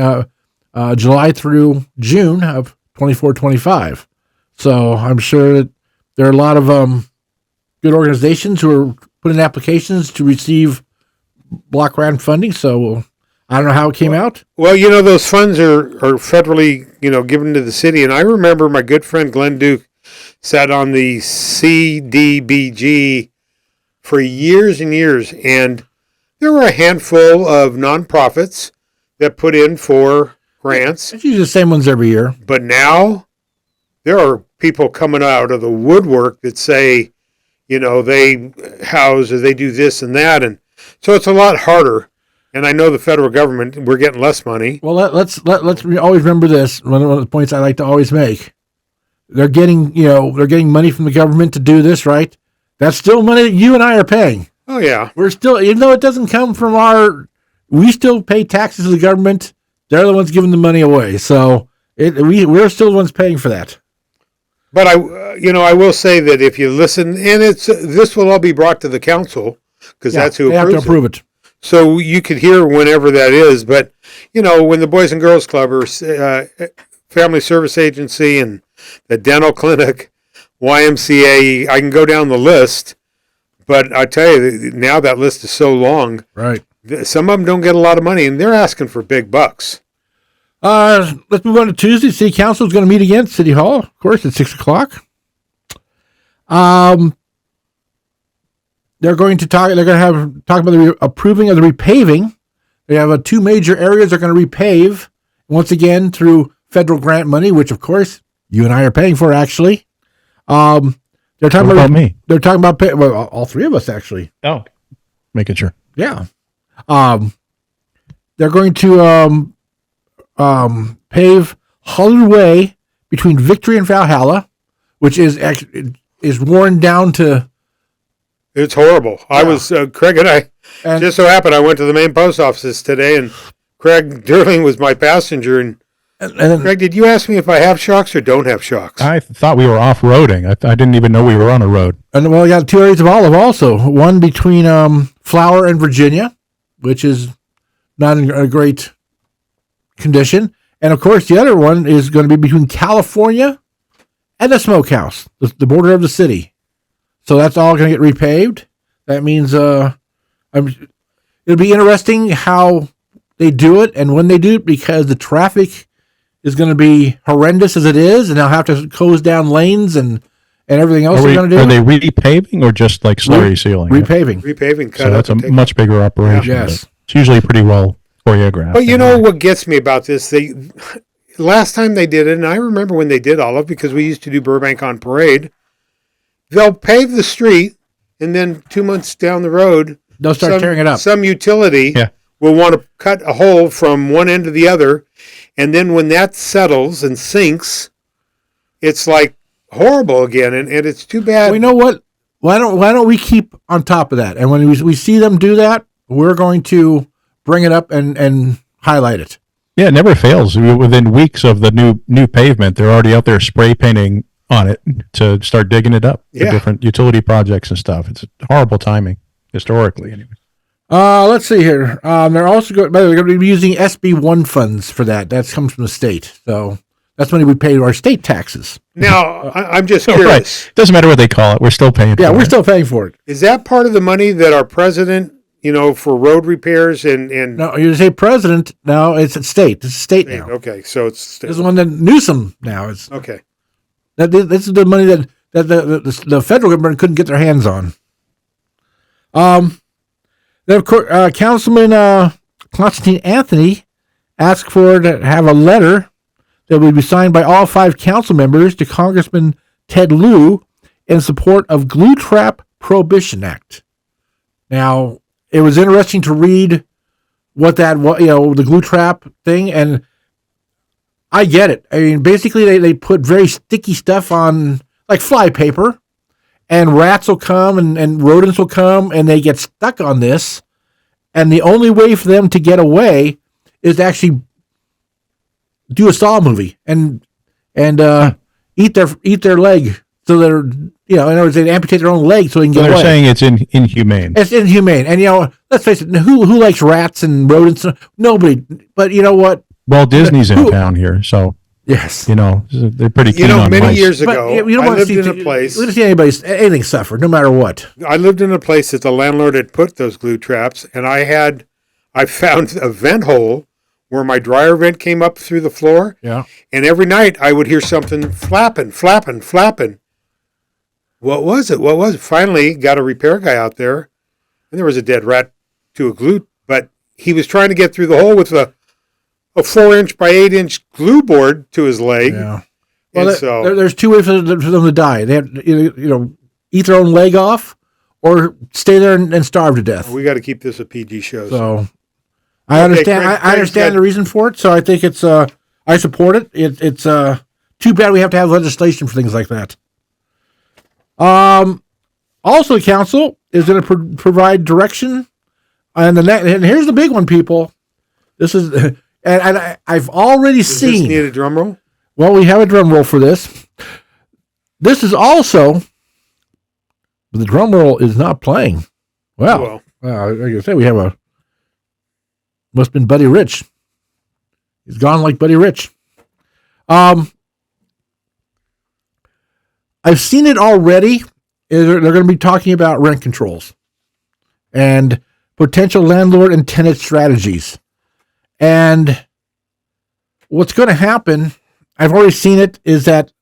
July through June of 24-25. So I'm sure that there are a lot of good organizations who are putting applications to receive block grant funding. So I don't know how it came out. Well, those funds are federally, given to the city. And I remember my good friend Glenn Duke sat on the CDBG for years and years. And there were a handful of nonprofits that put in for grants. It's usually the same ones every year. But now there are people coming out of the woodwork that say, they house or they do this and that. And so it's a lot harder. And I know the federal government, we're getting less money. Well, let's always remember this. One of the points I like to always make. They're getting money from the government to do this, right? That's still money that you and I are paying. Oh, yeah. We're still, even though it doesn't come from we still pay taxes to the government. They're the ones giving the money away. So we're still the ones paying for that. But I will say that if you listen, and this will all be brought to the council because that's who they have to approves approve it. So you could hear whenever that is. But when the Boys and Girls Club or Family Service Agency and the dental clinic, YMCA, I can go down the list. But I tell you, now that list is so long. Right. Some of them don't get a lot of money, and they're asking for big bucks. Let's move on to Tuesday. City Council is going to meet again at City Hall, of course, at 6:00. They're going to talk about the approving of the repaving. They have 2 major areas they're going to repave once again through federal grant money, which of course you and I are paying for. Actually, they're talking What about me. They're talking about all 3 of us actually. Oh, making sure. Yeah. They're going to pave Hollywood Way between Victory and Valhalla, which is worn down to. It's horrible. Yeah. I was Craig and I just so happened I went to the main post office today, and Craig Durling was my passenger. And Craig, did you ask me if I have shocks or don't have shocks? I thought we were off-roading. I didn't even know we were on a road. And well, we got 2 areas of olive also. One between Flower and Virginia, which is not in a great condition. And of course, the other one is going to be between California and the Smokehouse, the border of the city. So that's all going to get repaved. That means it'll be interesting how they do it and when they do it, because the traffic is going to be horrendous as it is, and they'll have to close down lanes and everything else they're going to do. Are they repaving or just like slurry sealing? Repaving. Repaving. So that's a much bigger operation. Yeah. Yes. It's usually pretty well choreographed. But you know what gets me about this? Last time they did it, and I remember when they did Olive, because we used to do Burbank on Parade, they'll pave the street, and then 2 months down the road, they'll start tearing it up. Some utility will want to cut a hole from one end to the other, and then when that settles and sinks, it's like horrible again, and it's too bad. Well, you know what? Why don't we keep on top of that. And when we see them do that, we're going to bring it up and highlight it. Yeah, it never fails. Within weeks of the new pavement, they're already out there spray painting on it to start digging it up for different utility projects and stuff. It's horrible timing, historically, anyway. Let's see here. They're also going to be using SB1 funds for that. That comes from the state. So that's money we pay to our state taxes. Now, I'm just curious. Right. Doesn't matter what they call it. We're still paying for it. Yeah, we're still paying for it. Is that part of the money that our president, for road repairs and No, you say president. No, it's at state. It's state now. Okay, so it's state. This is one that Newsom now is. Okay. This is the money that the federal government couldn't get their hands on. Then of course, Councilman Constantine Anthony asked to have a letter that would be signed by all 5 council members to Congressman Ted Lieu in support of Glue Trap Prohibition Act. Now, it was interesting to read what the glue trap thing, and I get it. I mean, basically, they put very sticky stuff on, like fly paper, and rats will come and rodents will come, and they get stuck on this. And the only way for them to get away is to actually do a Saw movie and eat their leg. So they're, in other words, they amputate their own leg so they can get away. They're saying it's inhumane. It's inhumane. And, let's face it, who likes rats and rodents? Nobody. But you know what? Well, Disney's in town here, so yes, they're pretty keen on many mice. years ago, I lived in a place. We don't see anything suffer, no matter what. I lived in a place that the landlord had put those glue traps, and I found a vent hole where my dryer vent came up through the floor. Yeah. And every night I would hear something flapping. What was it? Finally, got a repair guy out there, and there was a dead rat to a glue, but he was trying to get through the hole with a 4-inch by 8-inch glue board to his leg. Yeah. Well, there's 2 ways for them to die. They have to, eat their own leg off, or stay there and starve to death. We got to keep this a PG show. So I understand. I understand the reason for it. So I think it's. I support it. It's too bad we have to have legislation for things like that. Also, the council is going to provide direction, and here's the big one, people. This is. And I've already seen. Does this need a drum roll? Well, we have a drum roll for this. This is also. The drum roll is not playing. Well, like I said, we have must have been Buddy Rich. He's gone like Buddy Rich. I've seen it already. They're going to be talking about rent controls and potential landlord and tenant strategies. And what's going to happen, I've already seen it, is that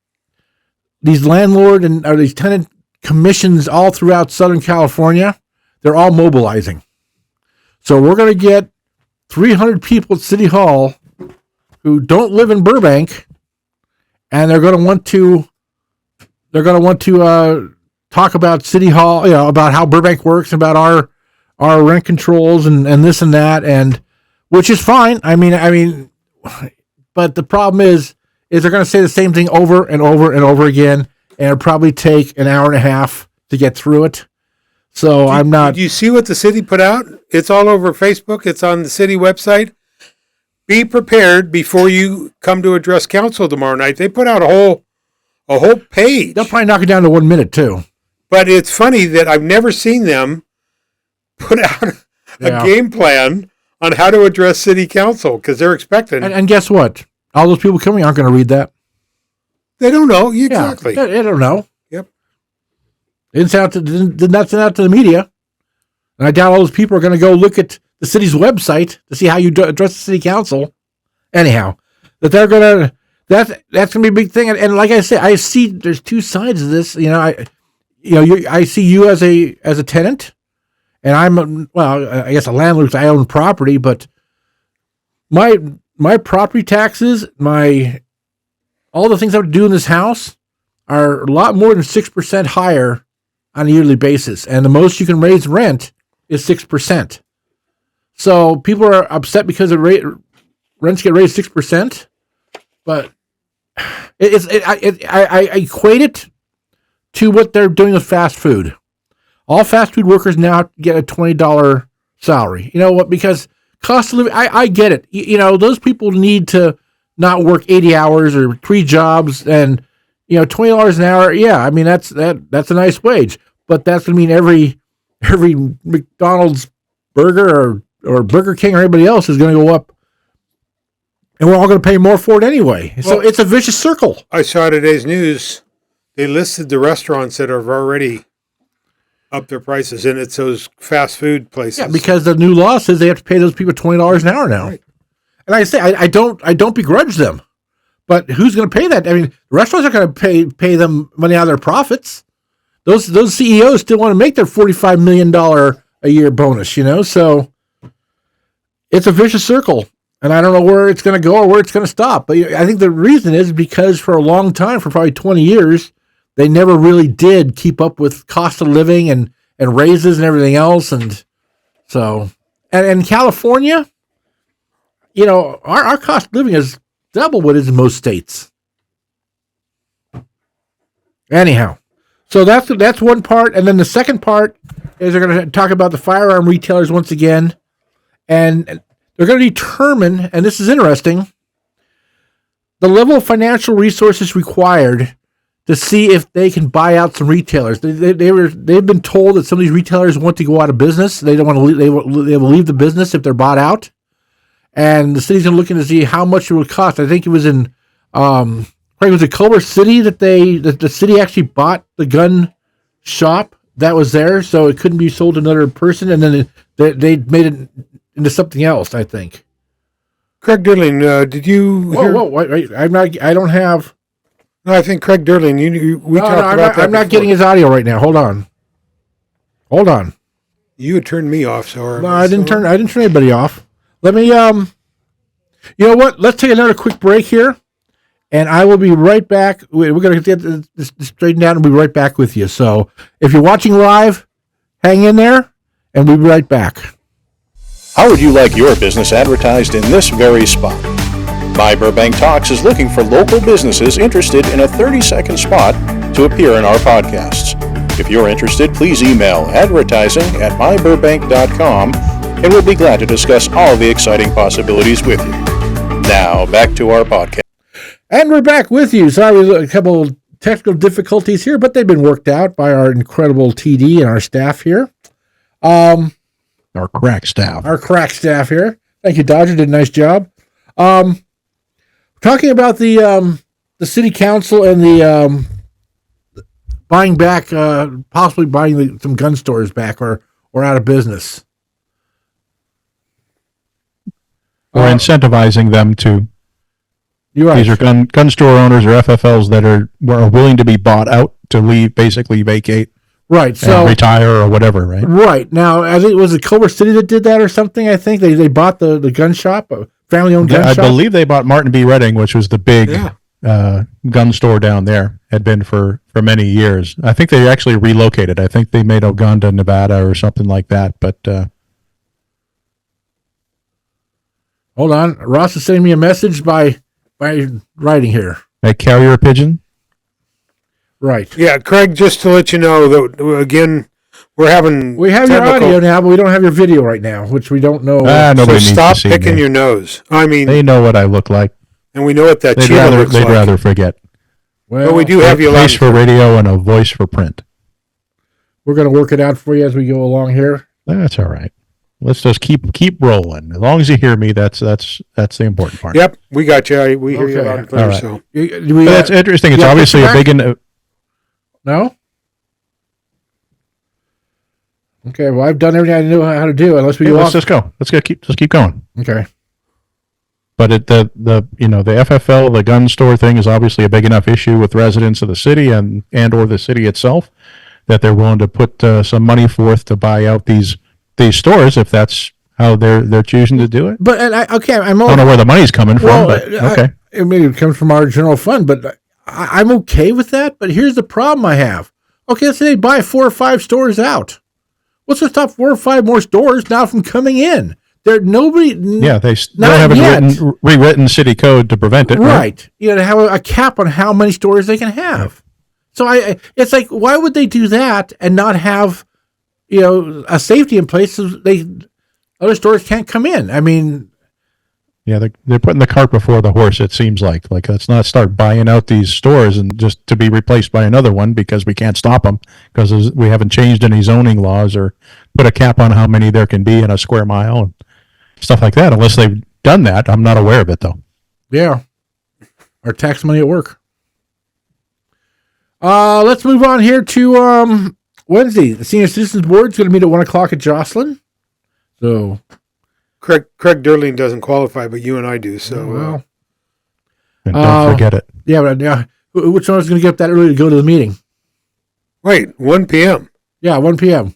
these landlord or these tenant commissions all throughout Southern California, they're all mobilizing. So we're going to get 300 people at City Hall who don't live in Burbank, and they're going to want to talk about City Hall, about how Burbank works, about our rent controls and this and that, and which is fine. I mean, but the problem is they're going to say the same thing over and over and over again, and it'll probably take an hour and a half to get through it. So I'm not. Did you see what the city put out? It's all over Facebook. It's on the city website. Be prepared before you come to address council tomorrow night. They put out a whole page. They'll probably knock it down to 1 minute too. But it's funny that I've never seen them put out a game plan on how to address city council, because they're expecting. And guess what? All those people coming aren't going to read that. They don't know. Exactly. Yeah, they don't know. Yep. They did not send out to the media. And I doubt all those people are going to go look at the city's website to see how you address the city council. Anyhow, that's going to be a big thing. And like I said, I see there's 2 sides of this. I see you as a tenant, and I'm, I guess a landlord because I own property, but my property taxes, all the things I would do in this house are a lot more than 6% higher on a yearly basis. And the most you can raise rent is 6%. So people are upset because rents get raised 6%, but I equate it to what they're doing with fast food. all fast food workers now get a $20 salary. You know what? Because cost of living, I get it. Those people need to not work 80 hours or 3 jobs, and $20 an hour. Yeah, I mean that's a nice wage, but that's going to mean every McDonald's burger or Burger King or anybody else is going to go up, and we're all going to pay more for it anyway. So it's a vicious circle. I saw today's news. They listed the restaurants that have already up their prices, and it's those fast food places. Yeah, because the new law says they have to pay those people $20 an hour now. Right. And like I say, I don't begrudge them, but who's going to pay that? I mean, the restaurants are going to pay them money out of their profits. Those CEOs still want to make their $45 million a year bonus, so it's a vicious circle. And I don't know where it's going to go or where it's going to stop. But I think the reason is because for a long time, for probably 20 years, they never really did keep up with cost of living and raises and everything else. And so, and in California, our cost of living is double what it is in most states. Anyhow, so that's one part. And then the second part is they're going to talk about the firearm retailers once again. And they're going to determine, and this is interesting, the level of financial resources required to see if they can buy out some retailers. They've been told that some of these retailers want to go out of business. They don't want to leave, they will leave the business if they're bought out. And the city's looking to see how much it would cost. I think it was in was it Culver City that the city actually bought the gun shop that was there, so it couldn't be sold to another person, and then they made it into something else, I think. Craig Durling, did you hear? Whoa, wait, I don't have. No, I think Craig Durling, we talked about that. I'm not getting his audio right now. Hold on. You had turned me off, so no, I didn't turn anybody off. Let me, you know what? Let's take another quick break here, and I will be right back. We're going to get this straightened out and be right back with you. So if you're watching live, hang in there, and we'll be right back. How would you like your business advertised in this very spot? My Burbank Talks is looking for local businesses interested in a 30-second spot to appear in our podcasts. If you're interested, please email advertising@myburbank.com, and we'll be glad to discuss all the exciting possibilities with you. Now, back to our podcast. And we're back with you. Sorry, a couple of technical difficulties here, but they've been worked out by our incredible TD and our staff here. Our crack staff. Here. Thank you, Dodger. Did a nice job. Talking about the city council and the buying back, possibly buying some gun stores back or out of business. Or incentivizing them to. You're right. These are gun store owners or FFLs that are willing to be bought out to basically vacate. Right. So retire or whatever, right? Right. Now, I think it was Culver City that did that or something. I think they bought the gun shop, a family-owned gun shop. I believe they bought Martin B. Redding, which was the big gun store down there, had been for many years. I think they actually relocated. I think they made Oganda, Nevada or something like that. But hold on. Ross is sending me a message by writing here. A carrier pigeon? Right. Yeah, Craig, just to let you know, that again, we have your audio now, but we don't have your video right now, which we don't know. Nobody needs stop to see picking me. your nose. I mean, they know what I look like. And we know what that cheetah looks like. They'd rather forget. Well, we do have you a face for radio and a voice for print. We're going to work it out for you as we go along here. That's all right. Let's just keep rolling. As long as you hear me, that's the important part. Yep, we got you. We hear you loud and clear. Right. So that's interesting. It's obviously a big. No? Okay, well, I've done everything I knew how to do. Unless we go let's just go. Let's keep going. Okay. But the FFL, the gun store thing, is obviously a big enough issue with residents of the city and or the city itself that they're willing to put some money forth to buy out these stores if that's how they're choosing to do it. But I don't know where the money's coming from. But okay, maybe it comes from our general fund, but I'm okay with that. But here's the problem I have. Okay, let's say they buy 4 or 5 stores out. What's to stop 4 or 5 more stores now from coming in? They haven't rewritten city code to prevent it. Right. You know, to have a cap on how many stores they can have. So it's like, why would they do that and not have a safety in place so other stores can't come in. I mean, yeah, they're putting the cart before the horse. It seems like let's not start buying out these stores and just to be replaced by another one because we can't stop them because we haven't changed any zoning laws or put a cap on how many there can be in a square mile and stuff like that. Unless they've done that, I'm not aware of it though. Yeah, our tax money at work. Let's move on here to Wednesday. The Senior Citizens Board is going to meet at 1:00 at Jocelyn. So, Craig Durling doesn't qualify, but you and I do. So, And don't forget it. Yeah, but which one is going to get up that early to go to the meeting? wait, 1 p.m. Yeah, 1 p.m.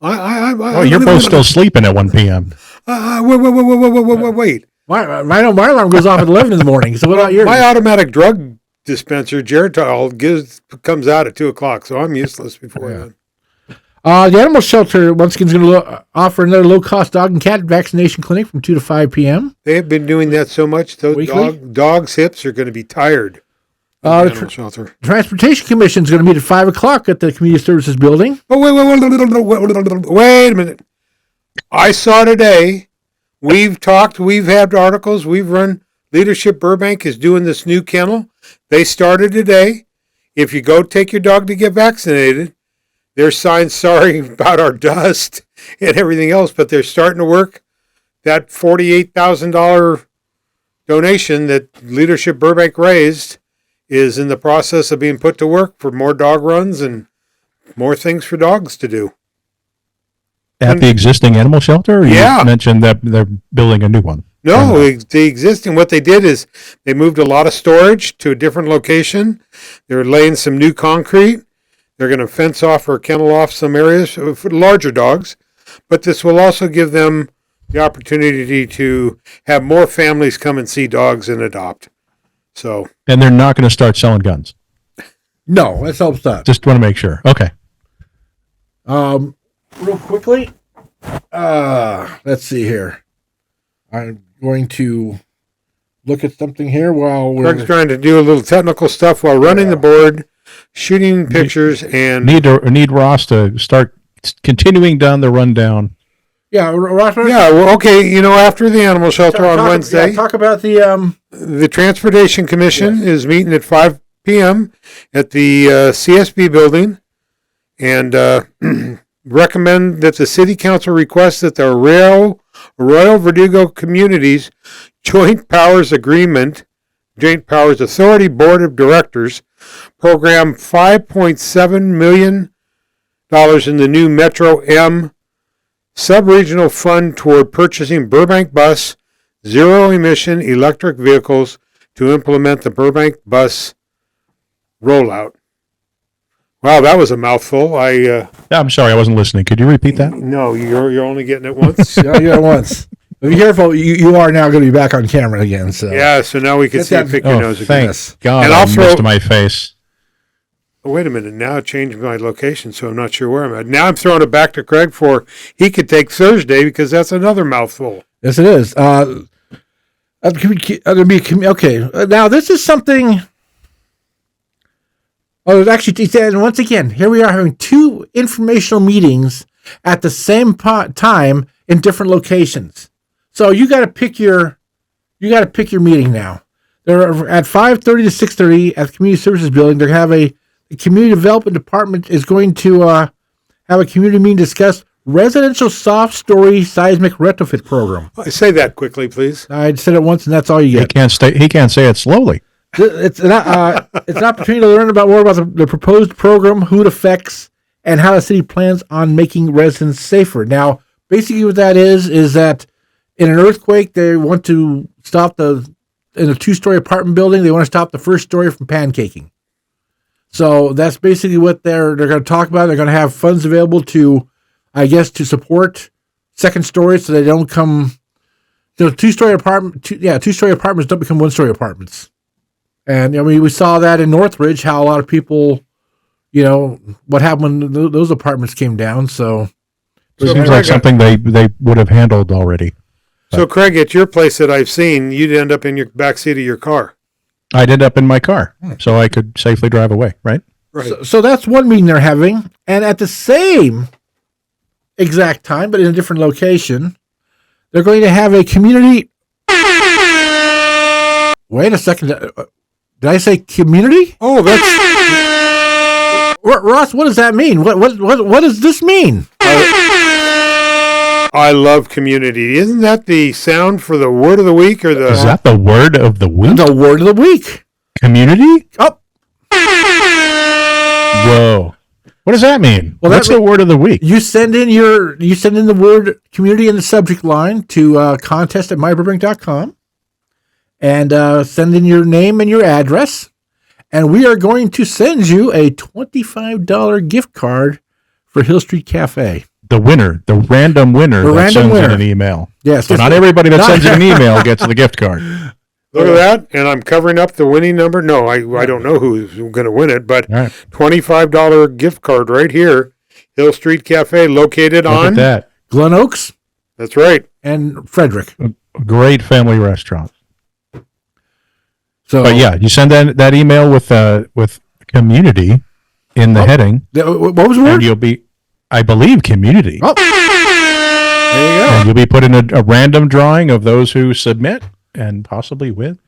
You're both still sleeping at 1 p.m. Wait. My alarm goes off at 11 in the morning. So what about yours? My automatic drug dispenser, Geritol, comes out at 2 o'clock, so I'm useless before then. The animal shelter once again is going to offer another low-cost dog and cat vaccination clinic from 2 to 5 p.m. They have been doing that so much, those dogs' hips are going to be tired. The animal shelter. Transportation Commission is going to meet at 5 o'clock at the Community Services Building. Oh, wait a minute. I saw today, we've talked, we've had articles, we've run, Leadership Burbank is doing this new kennel. They started today. If you go take your dog to get vaccinated, there's signs sorry about our dust and everything else, but they're starting to work. That $48,000 donation that Leadership Burbank raised is in the process of being put to work for more dog runs and more things for dogs to do. At the existing animal shelter? Or Yeah. You mentioned that they're building a new one. No, the existing, what they did is they moved a lot of storage to a different location. They're laying some new concrete. They're going to fence off or kennel off some areas for larger dogs, but this will also give them the opportunity to have more families come and see dogs and adopt. So, And they're not going to start selling guns. No, let's hope not. Just want to make sure. Okay. Real quickly, let's see here. I'm going to look at something here while Craig's we're... trying to do a little technical stuff while running the board, shooting pictures, and Need Ross to start continuing down the rundown. Yeah, Ross. yeah, well, okay. After the animal shelter on Wednesday, talk about the Transportation Commission is meeting at 5 p.m. at the CSB building, and recommend that the City Council request that the Royal Verdugo Communities Joint Powers Authority Board of Directors program $5.7 million in the new Metro M sub-regional fund toward purchasing Burbank bus zero-emission electric vehicles to implement the Burbank bus rollout. Wow, that was a mouthful. I'm sorry, I wasn't listening. Could you repeat that? No, you're only getting it once. yeah, you got it once. Be careful. You are now going to be back on camera again. So Yeah, so now we can see you pick your nose again. Thank God, And I I'll throw- missed my face. Oh, wait a minute. Now I changed my location, so I'm not sure where I'm at. Now I'm throwing it back to Craig for he could take Thursday because that's another mouthful. Yes, it is. Okay. Now this is something. Oh, it's actually, and once again, here we are having two informational meetings at the same time in different locations. So you got to pick your meeting now. They're at 5:30 to 6:30 at the Community Services Building. They have the Community Development Department is going to have a community meeting to discuss residential soft story seismic retrofit program. Say that quickly, please. I said it once, and that's all you get. He can't say it slowly. It's an opportunity to learn more about the proposed program, who it affects, and how the city plans on making residents safer. Now, basically what that is that in an earthquake, they want to stop in a 2-story apartment building, they want to stop the first story from pancaking. So that's basically what they're going to talk about. They're going to have funds available to support second stories so they don't come, 2-story apartments don't become 1-story apartments. And we saw that in Northridge, how a lot of people, what happened when those apartments came down. So It seems like something they would have handled already. So, Craig, at your place that I've seen, you'd end up in your back seat of your car. I'd end up in my car, so I could safely drive away, right? Right. So that's one meeting they're having. And at the same exact time, but in a different location. They're going to have a community. Wait a second. Did I say community? Oh, that's Ross, what does that mean? What does this mean? I love community. Isn't that the sound for the word of the week or the? Is that the word of the week? The word of the week. Community? Oh. Whoa. What does that mean? Well, what's the word of the week? You send in the word community in the subject line to contest@myburbank.com and send in your name and your address. And we are going to send you a $25 gift card for Hill Street Cafe. The winner, the random winner that sends in an email. Yes. So not everybody that sends in an email gets the gift card. Look at that, and I'm covering up the winning number. No, I don't know who's going to win it, but Right. $25 gift card right here, Hill Street Cafe, located Look on. at that. Glen Oaks That's right. and Frederick. A great family restaurant. So, But yeah, you send that email with community in the heading, what was the and word? you'll be, I believe, community. Oh, there you go. And you'll be put in a random drawing of those who submit and possibly win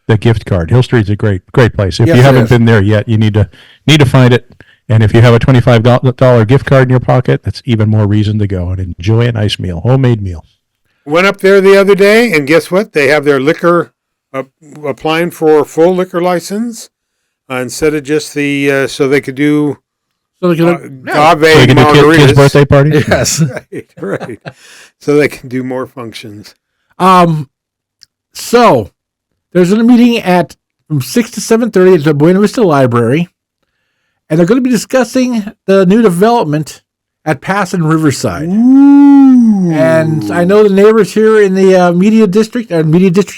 the gift card. Hill Street's a great place. If Yes, you it haven't is. been there yet, you need to find it. And if you have a $25 gift card in your pocket, that's even more reason to go and enjoy a nice meal, homemade meal. Went up there the other day, and guess what? They have their liquor applying for a full liquor license instead of just the so they could do So they can, agave So you can do kids' margaritas. birthday party? yes. Right. So they can do more functions. So there's a meeting from 6 to 7:30 at the Buena Vista Library, and they're going to be discussing the new development at Pass and Riverside. And I know the neighbors here in the media district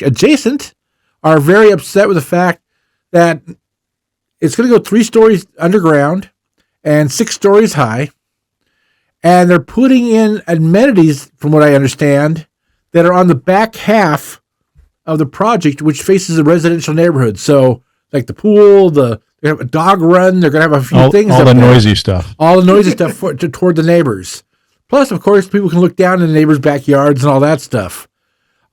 adjacent are very upset with the fact that it's going to go 3 stories underground and 6 stories high. And they're putting in amenities, from what I understand, that are on the back half of the project, which faces a residential neighborhood. So, like the pool, they have a dog run. They're going to have a few things. All up the there. noisy stuff. All the noisy stuff toward the neighbors. Plus, of course, people can look down in the neighbors' backyards and all that stuff.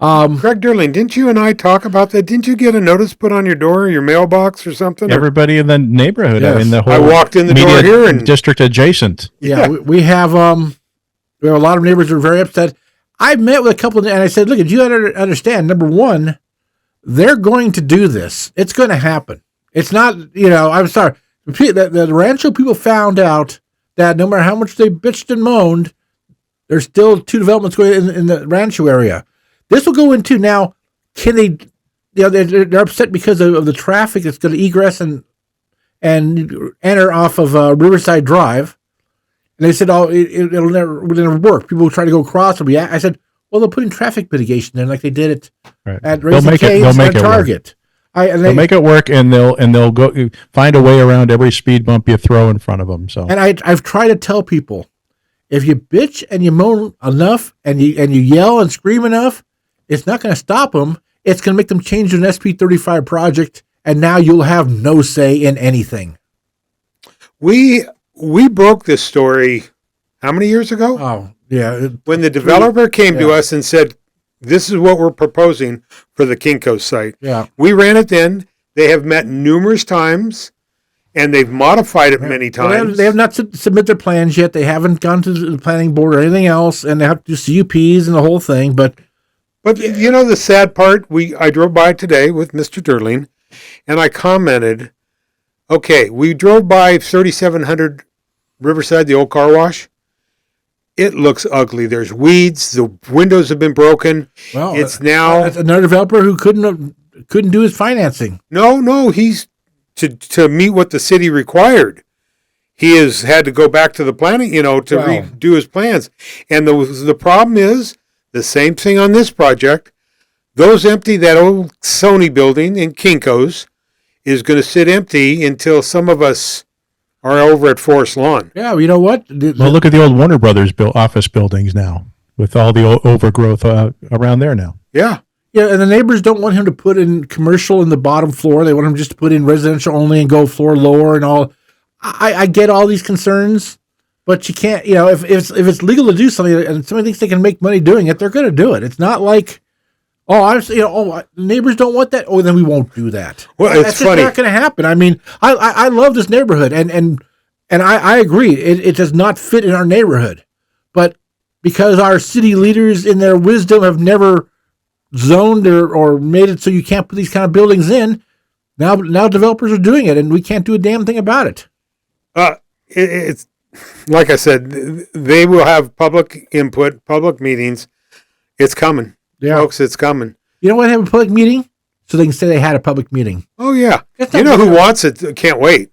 Greg Derling, didn't you and I talk about that? Didn't you get a notice put on your door, your mailbox or something? Everybody in the neighborhood, Yes. in the whole I walked in the media door here and district adjacent. Yeah, we have a lot of neighbors who are very upset. I met with a couple, and I said, "Look, you understand. Number one, they're going to do this. It's going to happen. It's not, I'm sorry. The Rancho people found out that no matter how much they bitched and moaned, there's still 2 developments going in the Rancho area. This will go into now. Can they? They're upset because of the traffic that's going to egress and enter off of Riverside Drive. And they said, it'll never work. People will try to go across. I said, well, they'll put in traffic mitigation there like they did it Right. at They'll Raising make it- Cane's they'll make and it work. Target. They'll make it work, and they'll go find a way around every speed bump you throw in front of them. So And I've tried to tell people, if you bitch and you moan enough and you yell and scream enough, it's not going to stop them. It's going to make them change an SP35 project, and now you'll have no say in anything. we broke this story how many years ago? Oh, yeah. When the developer came to us and said, this is what we're proposing for the Kinko's site. Yeah. We ran it then. They have met numerous times, and they've modified it many times. They have not submit their plans yet. They haven't gone to the planning board or anything else, and they have to do CUPs and the whole thing. But the sad part, I drove by today with Mr. Derling, and I commented, okay, we drove by 3700 Riverside, the old car wash. It looks ugly. There's weeds. The windows have been broken. well, It's now that's another developer who couldn't do his financing. no. He's to meet what the city required. He has had to go back to the planning, to redo his plans. And the problem is the same thing on this project. Those empty, that old Sony building in Kinko's is going to sit empty until some of us are over at Forest Lawn. Yeah, you know what? well, look at the old Warner Brothers office buildings now, with all the overgrowth around there now. Yeah. Yeah, and the neighbors don't want him to put in commercial in the bottom floor. They want him just to put in residential only and go floor lower and all. I get all these concerns, but you can't, if it's legal to do something and somebody thinks they can make money doing it, they're going to do it. It's not like, neighbors don't want that. Oh, then we won't do that. Well, That's it's just funny. not going to happen. I mean, I love this neighborhood and I agree. It does not fit in our neighborhood, but because our city leaders in their wisdom have never zoned or made it so you can't put these kind of buildings in, now developers are doing it and we can't do a damn thing about it. It's like I said, they will have public input, public meetings. It's coming. Yeah. Folks, it's coming. You know what? Have a public meeting so they can say they had a public meeting. Oh, yeah. That's You not know who bad. wants it? Can't wait.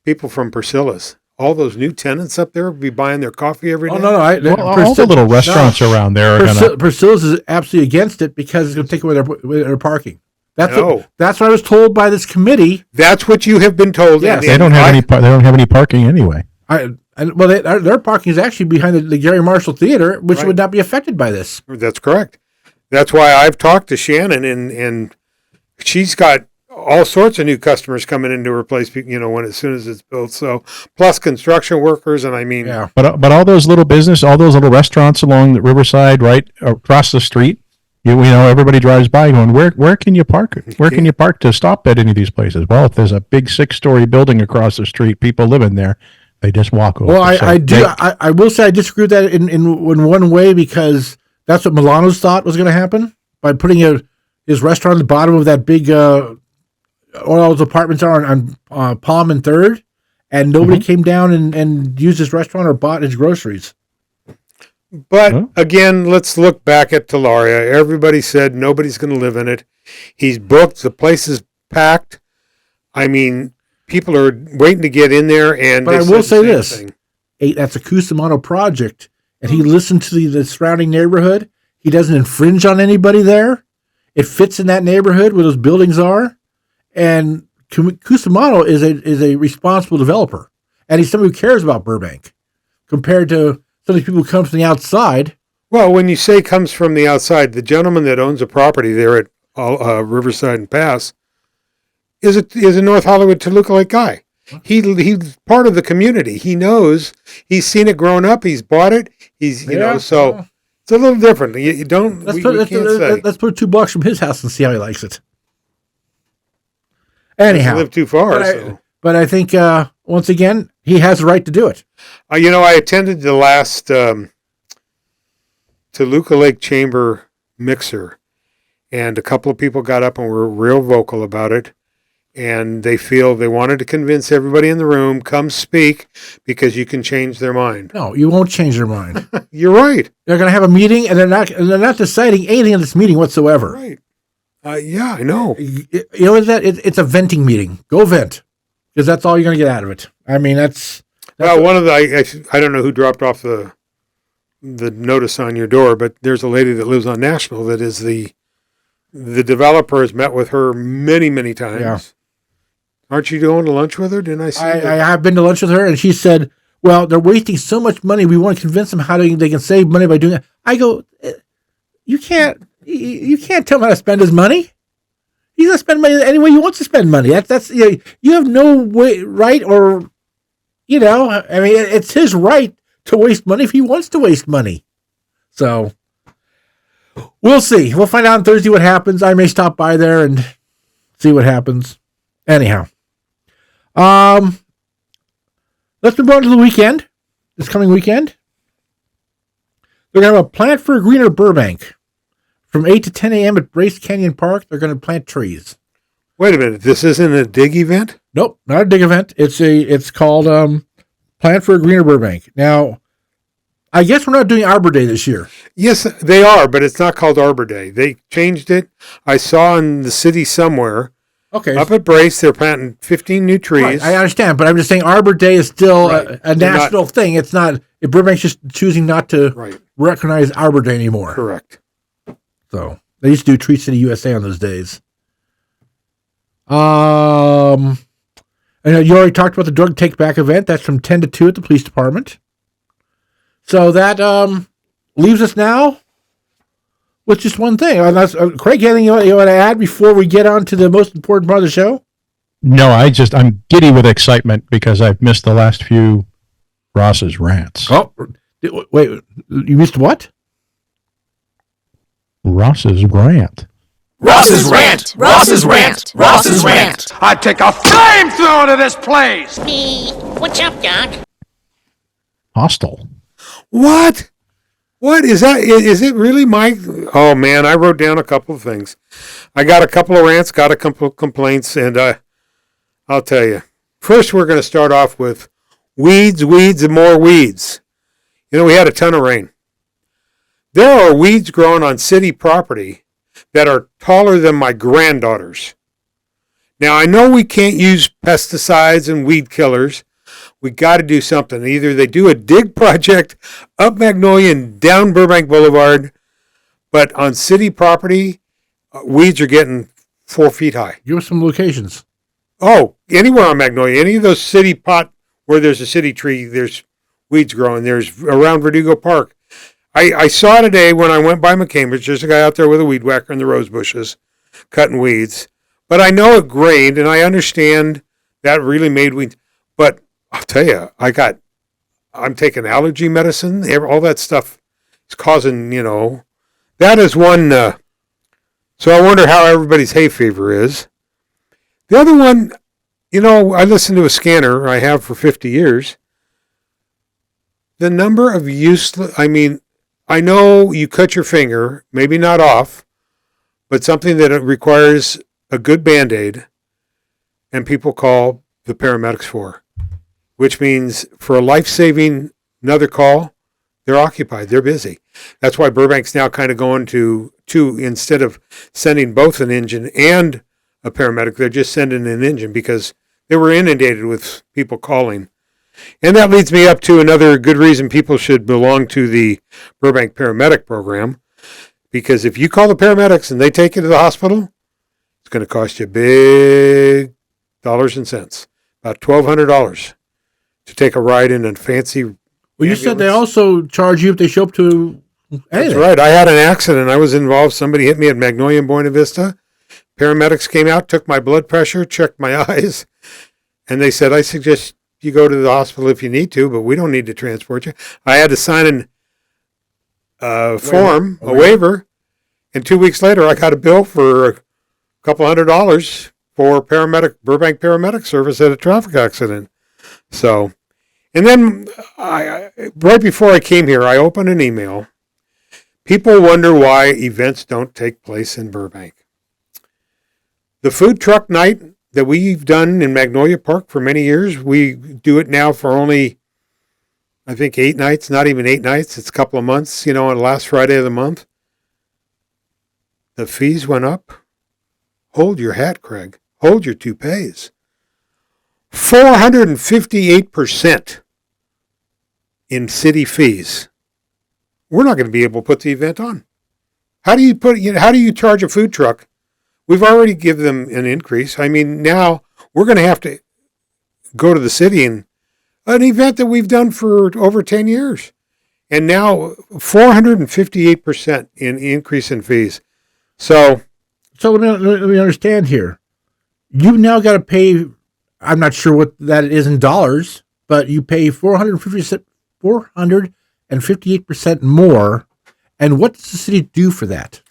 People from Priscilla's. All those new tenants up there will be buying their coffee every day. Oh, no. All the little restaurants around there are going to. Priscilla's is absolutely against it because it's going to take away their parking. That's No. that's what I was told by this committee. That's what you have been told. Yes. They don't have any parking anyway. Their parking is actually behind the Gary Marshall Theater, which Right. would not be affected by this. That's correct. That's why I've talked to Shannon, and she's got all sorts of new customers coming in to replace, as soon as it's built. So plus construction workers, and I mean, Yeah. But all those little all those little restaurants along the riverside, right across the street, everybody drives by going, where can you park? Where can you park to stop at any of these places? Well, if there's a big 6-story building across the street, people live in there, they just walk over. Well, So I will say I disagree with that in one way because that's what Milano's thought was going to happen by putting his restaurant at the bottom of that big all those apartments are on Palm and Third, and nobody came down and used his restaurant or bought his groceries. But again, let's look back at Talaria. Everybody said nobody's going to live in it. He's booked. The place is packed. I mean, people are waiting to get in there. And But I will say this: that's a Cusimano project, and he listened to the surrounding neighborhood. He doesn't infringe on anybody there. It fits in that neighborhood where those buildings are, and Cusimano is a responsible developer, and he's somebody who cares about Burbank, compared to some of these people who come from the outside. Well, when you say comes from the outside, the gentleman that owns a property there at Riverside and Pass is a North Hollywood Toluca Lake guy. He's part of the community. He knows. He's seen it growing up. He's bought it. So it's a little different. You don't. Let's Let's put 2 blocks from his house and see how he likes it. Anyhow, live too far. But I think once again he has the right to do it. I attended the last Toluca Lake Chamber mixer, and a couple of people got up and were real vocal about it. And they feel they wanted to convince everybody in the room, come speak, because you can change their mind. No, you won't change their mind. You're right. They're going to have a meeting, and they're not deciding anything in this meeting whatsoever. Right. Yeah, I know. You know what that? It's a venting meeting. Go vent, because that's all you're going to get out of it. I mean, that's one of the I don't know who dropped off the notice on your door, but there's a lady that lives on National that is the developer has met with her many, many times. Yeah. Aren't you going to lunch with her? Didn't I see I have been to lunch with her, and she said, well, they're wasting so much money. We want to convince them how they can save money by doing that. I go, you can't tell him how to spend his money. He's going to spend money any way he wants to spend money. That's you have no way, right, or, I mean, it's his right to waste money if he wants to waste money. So we'll see. We'll find out on Thursday what happens. I may stop by there and see what happens. Anyhow, let's move on to the weekend. This coming weekend, they're going to have a Plant for a Greener Burbank from 8 to 10 a.m. at Brace Canyon Park. They're going to plant trees. Wait a minute. This isn't a dig event? Nope, not a dig event. It's called Plant for a Greener Burbank. Now, I guess we're not doing Arbor Day this year. Yes, they are, but it's not called Arbor Day. They changed it. I saw in the city somewhere. Okay. Up at Brace, they're planting 15 new trees. Right, I understand, but I'm just saying Arbor Day is still Right. a national thing. It's not. Burbank's just choosing not to recognize Arbor Day anymore. Correct. So they used to do Tree City USA on those days. And you already talked about the drug take back event. That's from 10 to 2 at the police department. So that leaves us now with just one thing. Craig, anything you want to add before we get on to the most important part of the show? No, I'm giddy with excitement because I've missed the last few Ross's rants. Oh, wait, you missed what? Ross's rant. Ross's rant! Ross's rant! Ross's rant! I'd take a flamethrower to this place! Me. What's up, Doc? Hostile. What? What is that? Is it really Mike? Oh man, I wrote down a couple of things. I got a couple of rants, got a couple of complaints, and I'll tell you. First, we're going to start off with weeds, weeds, and more weeds. You know, we had a ton of rain. There are weeds growing on city property that are taller than my granddaughters. Now, I know we can't use pesticides and weed killers. We got to do something. Either they do a dig project up Magnolia and down Burbank Boulevard, but on city property, weeds are getting 4 feet high. Give us some locations. Oh, anywhere on Magnolia, any of those city pot where there's a city tree, there's weeds growing. There's around Verdugo Park. I saw today when I went by McCambridge, there's a guy out there with a weed whacker in the rose bushes cutting weeds. But I know it grained, and I understand that really made weeds. But I'll tell you, I'm taking allergy medicine. All that stuff is causing, that is one. So I wonder how everybody's hay fever is. The other one, I listen to a scanner. I have for 50 years. The number of useless, I know you cut your finger, maybe not off, but something that requires a good Band-Aid, and people call the paramedics for, which means for a life-saving another call, they're occupied, they're busy. That's why Burbank's now kind of going to instead of sending both an engine and a paramedic, they're just sending an engine because they were inundated with people calling. And that leads me up to another good reason people should belong to the Burbank Paramedic Program, because if you call the paramedics and they take you to the hospital, it's going to cost you big dollars and cents, about $1,200 to take a ride in a fancy. Well, you ambulance. said they also charge you if they show up to anything. That's right. I had an accident. I was involved. Somebody hit me at Magnolia and Buena Vista. Paramedics came out, took my blood pressure, checked my eyes, and they said, I suggest you go to the hospital if you need to, but we don't need to transport you. I had to sign a waiver, and 2 weeks later I got a bill for a couple $100 for Burbank paramedic service at a traffic accident. So, and then right before I came here, I opened an email. People wonder why events don't take place in Burbank. The food truck night that we've done in Magnolia Park for many years, we do it now for only, I think, 8 nights, not even 8 nights. It's a couple of months, on the last Friday of the month. The fees went up. Hold your hat, Craig. Hold your toupees. 458% in city fees. We're not going to be able to put the event on. How do you charge a food truck? We've already given them an increase. Now we're going to have to go to the city and an event that we've done for over 10 years. And now 458% in increase in fees. So let me understand here. You've now got to pay, I'm not sure what that is in dollars, but you pay 458% more. And what does the city do for that?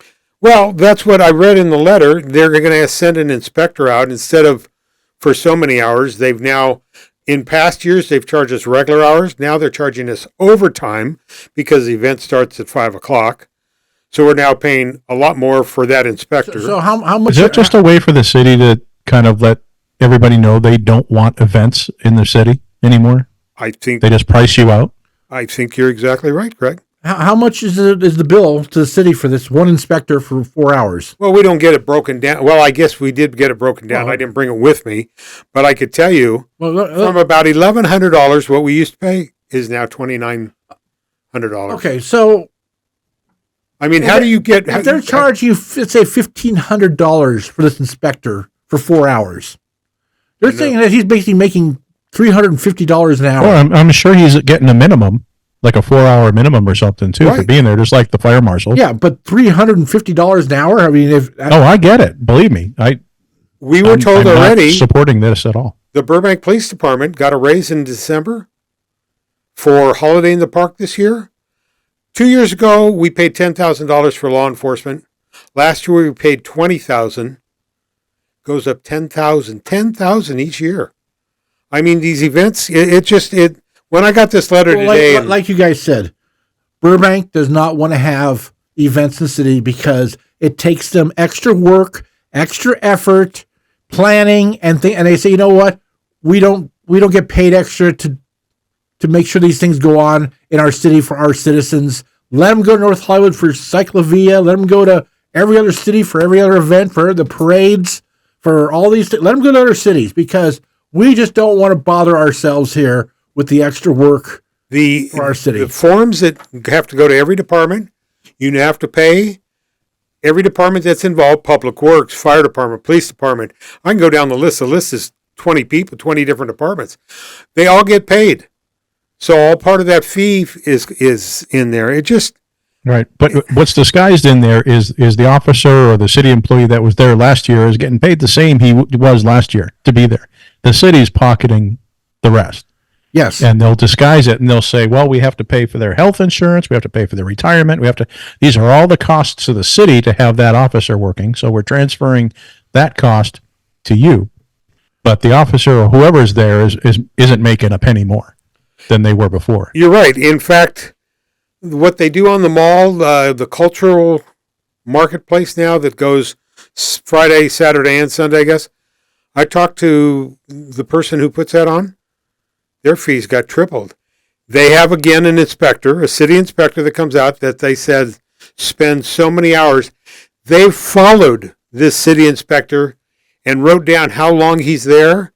Well, that's what I read in the letter. They're going to send an inspector out instead of for so many hours. They've now, in past years, they've charged us regular hours. Now they're charging us overtime because the event starts at 5 o'clock. So we're now paying a lot more for that inspector. So how much? Is that just a way for the city to kind of let everybody know they don't want events in the city anymore? I think they just price you out. I think you're exactly right, Craig. How much is the bill to the city for this one inspector for 4 hours? Well, we don't get it broken down. Well, I guess we did get it broken down. I didn't bring it with me, but I could tell you from about $1,100, what we used to pay is now $2,900. Okay, so how do you get? If they're charging you, let's say $1,500 for this inspector for 4 hours, they're saying that he's basically making $350 an hour. Well, I'm sure he's getting a minimum. Like a 4-hour minimum or something too for being there, just like the fire marshal. Yeah, but $350 an hour. I get it. Believe me, we were told already. Not supporting this at all. The Burbank Police Department got a raise in December. for Holiday in the Park this year. 2 years ago, we paid $10,000 for law enforcement. Last year, we paid $20,000. Goes up $10,000 each year. I mean, these events, when I got this letter today. Like you guys said, Burbank does not want to have events in the city because it takes them extra work, extra effort, planning, and they say, you know what? We don't get paid extra to make sure these things go on in our city for our citizens. Let them go to North Hollywood for Cyclovia. Let them go to every other city for every other event, for the parades, for all these. Let them go to other cities because we just don't want to bother ourselves here with the extra work for our city. The forms that have to go to every department, you have to pay every department that's involved: Public Works, Fire Department, Police Department. I can go down the list. The list is 20 people, 20 different departments. They all get paid. So all part of that fee is in there. It just right. But what's disguised in there is the officer or the city employee that was there last year is getting paid the same he was last year to be there. The city's pocketing the rest. Yes. And they'll disguise it and they'll say, well, we have to pay for their health insurance. We have to pay for their retirement. These are all the costs to the city to have that officer working. So we're transferring that cost to you. But the officer or whoever's there isn't making a penny more than they were before. You're right. In fact, what they do on the mall, the cultural marketplace now that goes Friday, Saturday, and Sunday, I guess. I talked to the person who puts that on. Their fees got tripled. They have, again, an inspector, a city inspector that comes out that they said spend so many hours. They followed this city inspector and wrote down how long he's there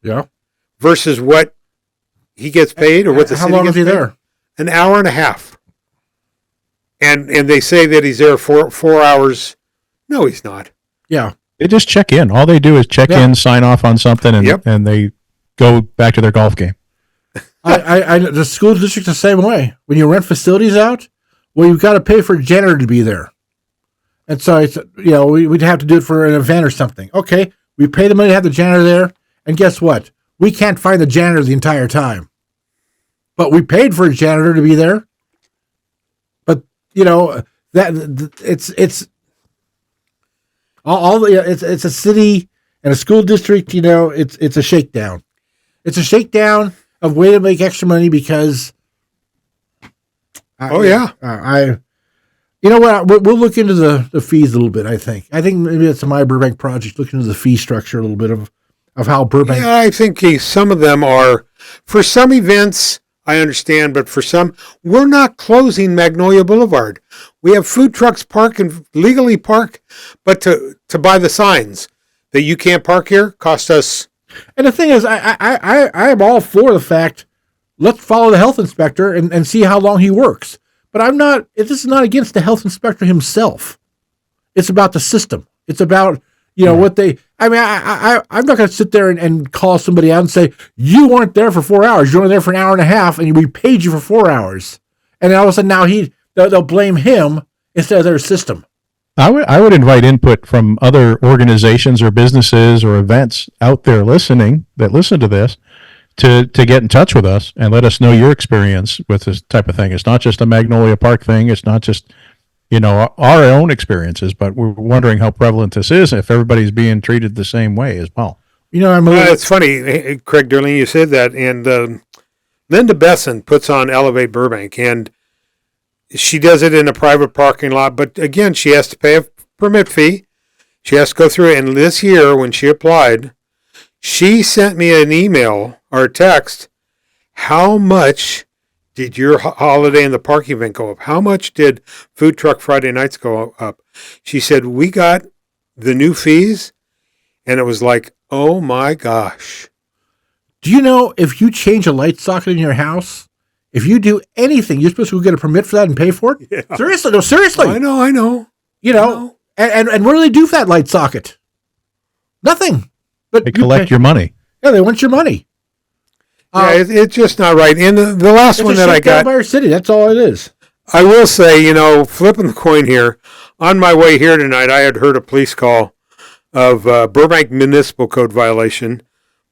versus what he gets paid or what the city gets paid. How long is he there? An hour and a half. And they say that he's there for 4 hours. No, he's not. Yeah. They just check in. All they do is check in, sign off on something, and they go back to their golf game. The school district's the same way. When you rent facilities out, well, you've got to pay for a janitor to be there. And so, we'd have to do it for an event or something. Okay, we pay the money to have the janitor there, and guess what? We can't find the janitor the entire time. But we paid for a janitor to be there. But, it's a city and a school district, it's a shakedown. It's a shakedown of way to make extra money because you know what, we'll look into the fees a little bit. I think maybe it's a My Burbank project, look into the fee structure a little bit of how Burbank. Yeah, I think some of them are, for some events I understand, but for some, we're not closing Magnolia Boulevard. We have food trucks park and legally park, but to buy the signs that you can't park here cost us. And the thing is, I am all for the fact, let's follow the health inspector and see how long he works. But I'm not, this is not against the health inspector himself. It's about the system. It's about, what they, I'm not going to sit there and call somebody out and say, you weren't there for 4 hours. You were there for an hour and a half and we paid you for 4 hours. And then all of a sudden now they'll blame him instead of their system. I would invite input from other organizations or businesses or events out there listen to this to get in touch with us and let us know your experience with this type of thing. It's not just a Magnolia Park thing. It's not just, our own experiences, but we're wondering how prevalent this is if everybody's being treated the same way as well. It's funny, Craig Derling, you said that, and Linda Besson puts on Elevate Burbank, and she does it in a private parking lot, but again, she has to pay a permit fee. She has to go through it. And this year, when she applied, she sent me an email or a text. How much did your Holiday in the Park event go up? How much did Food Truck Friday nights go up? She said, we got the new fees, and it was like, oh my gosh. Do you know if you change a light socket in your house, if you do anything, you're supposed to go get a permit for that and pay for it? Yeah. Seriously. No, seriously. I know. And what do they do for that light socket? Nothing. But they collect your money. Yeah, they want your money. It's just not right. And the last one that I got. By our city. That's all it is. I will say, flipping the coin here, on my way here tonight, I had heard a police call of Burbank Municipal Code violation.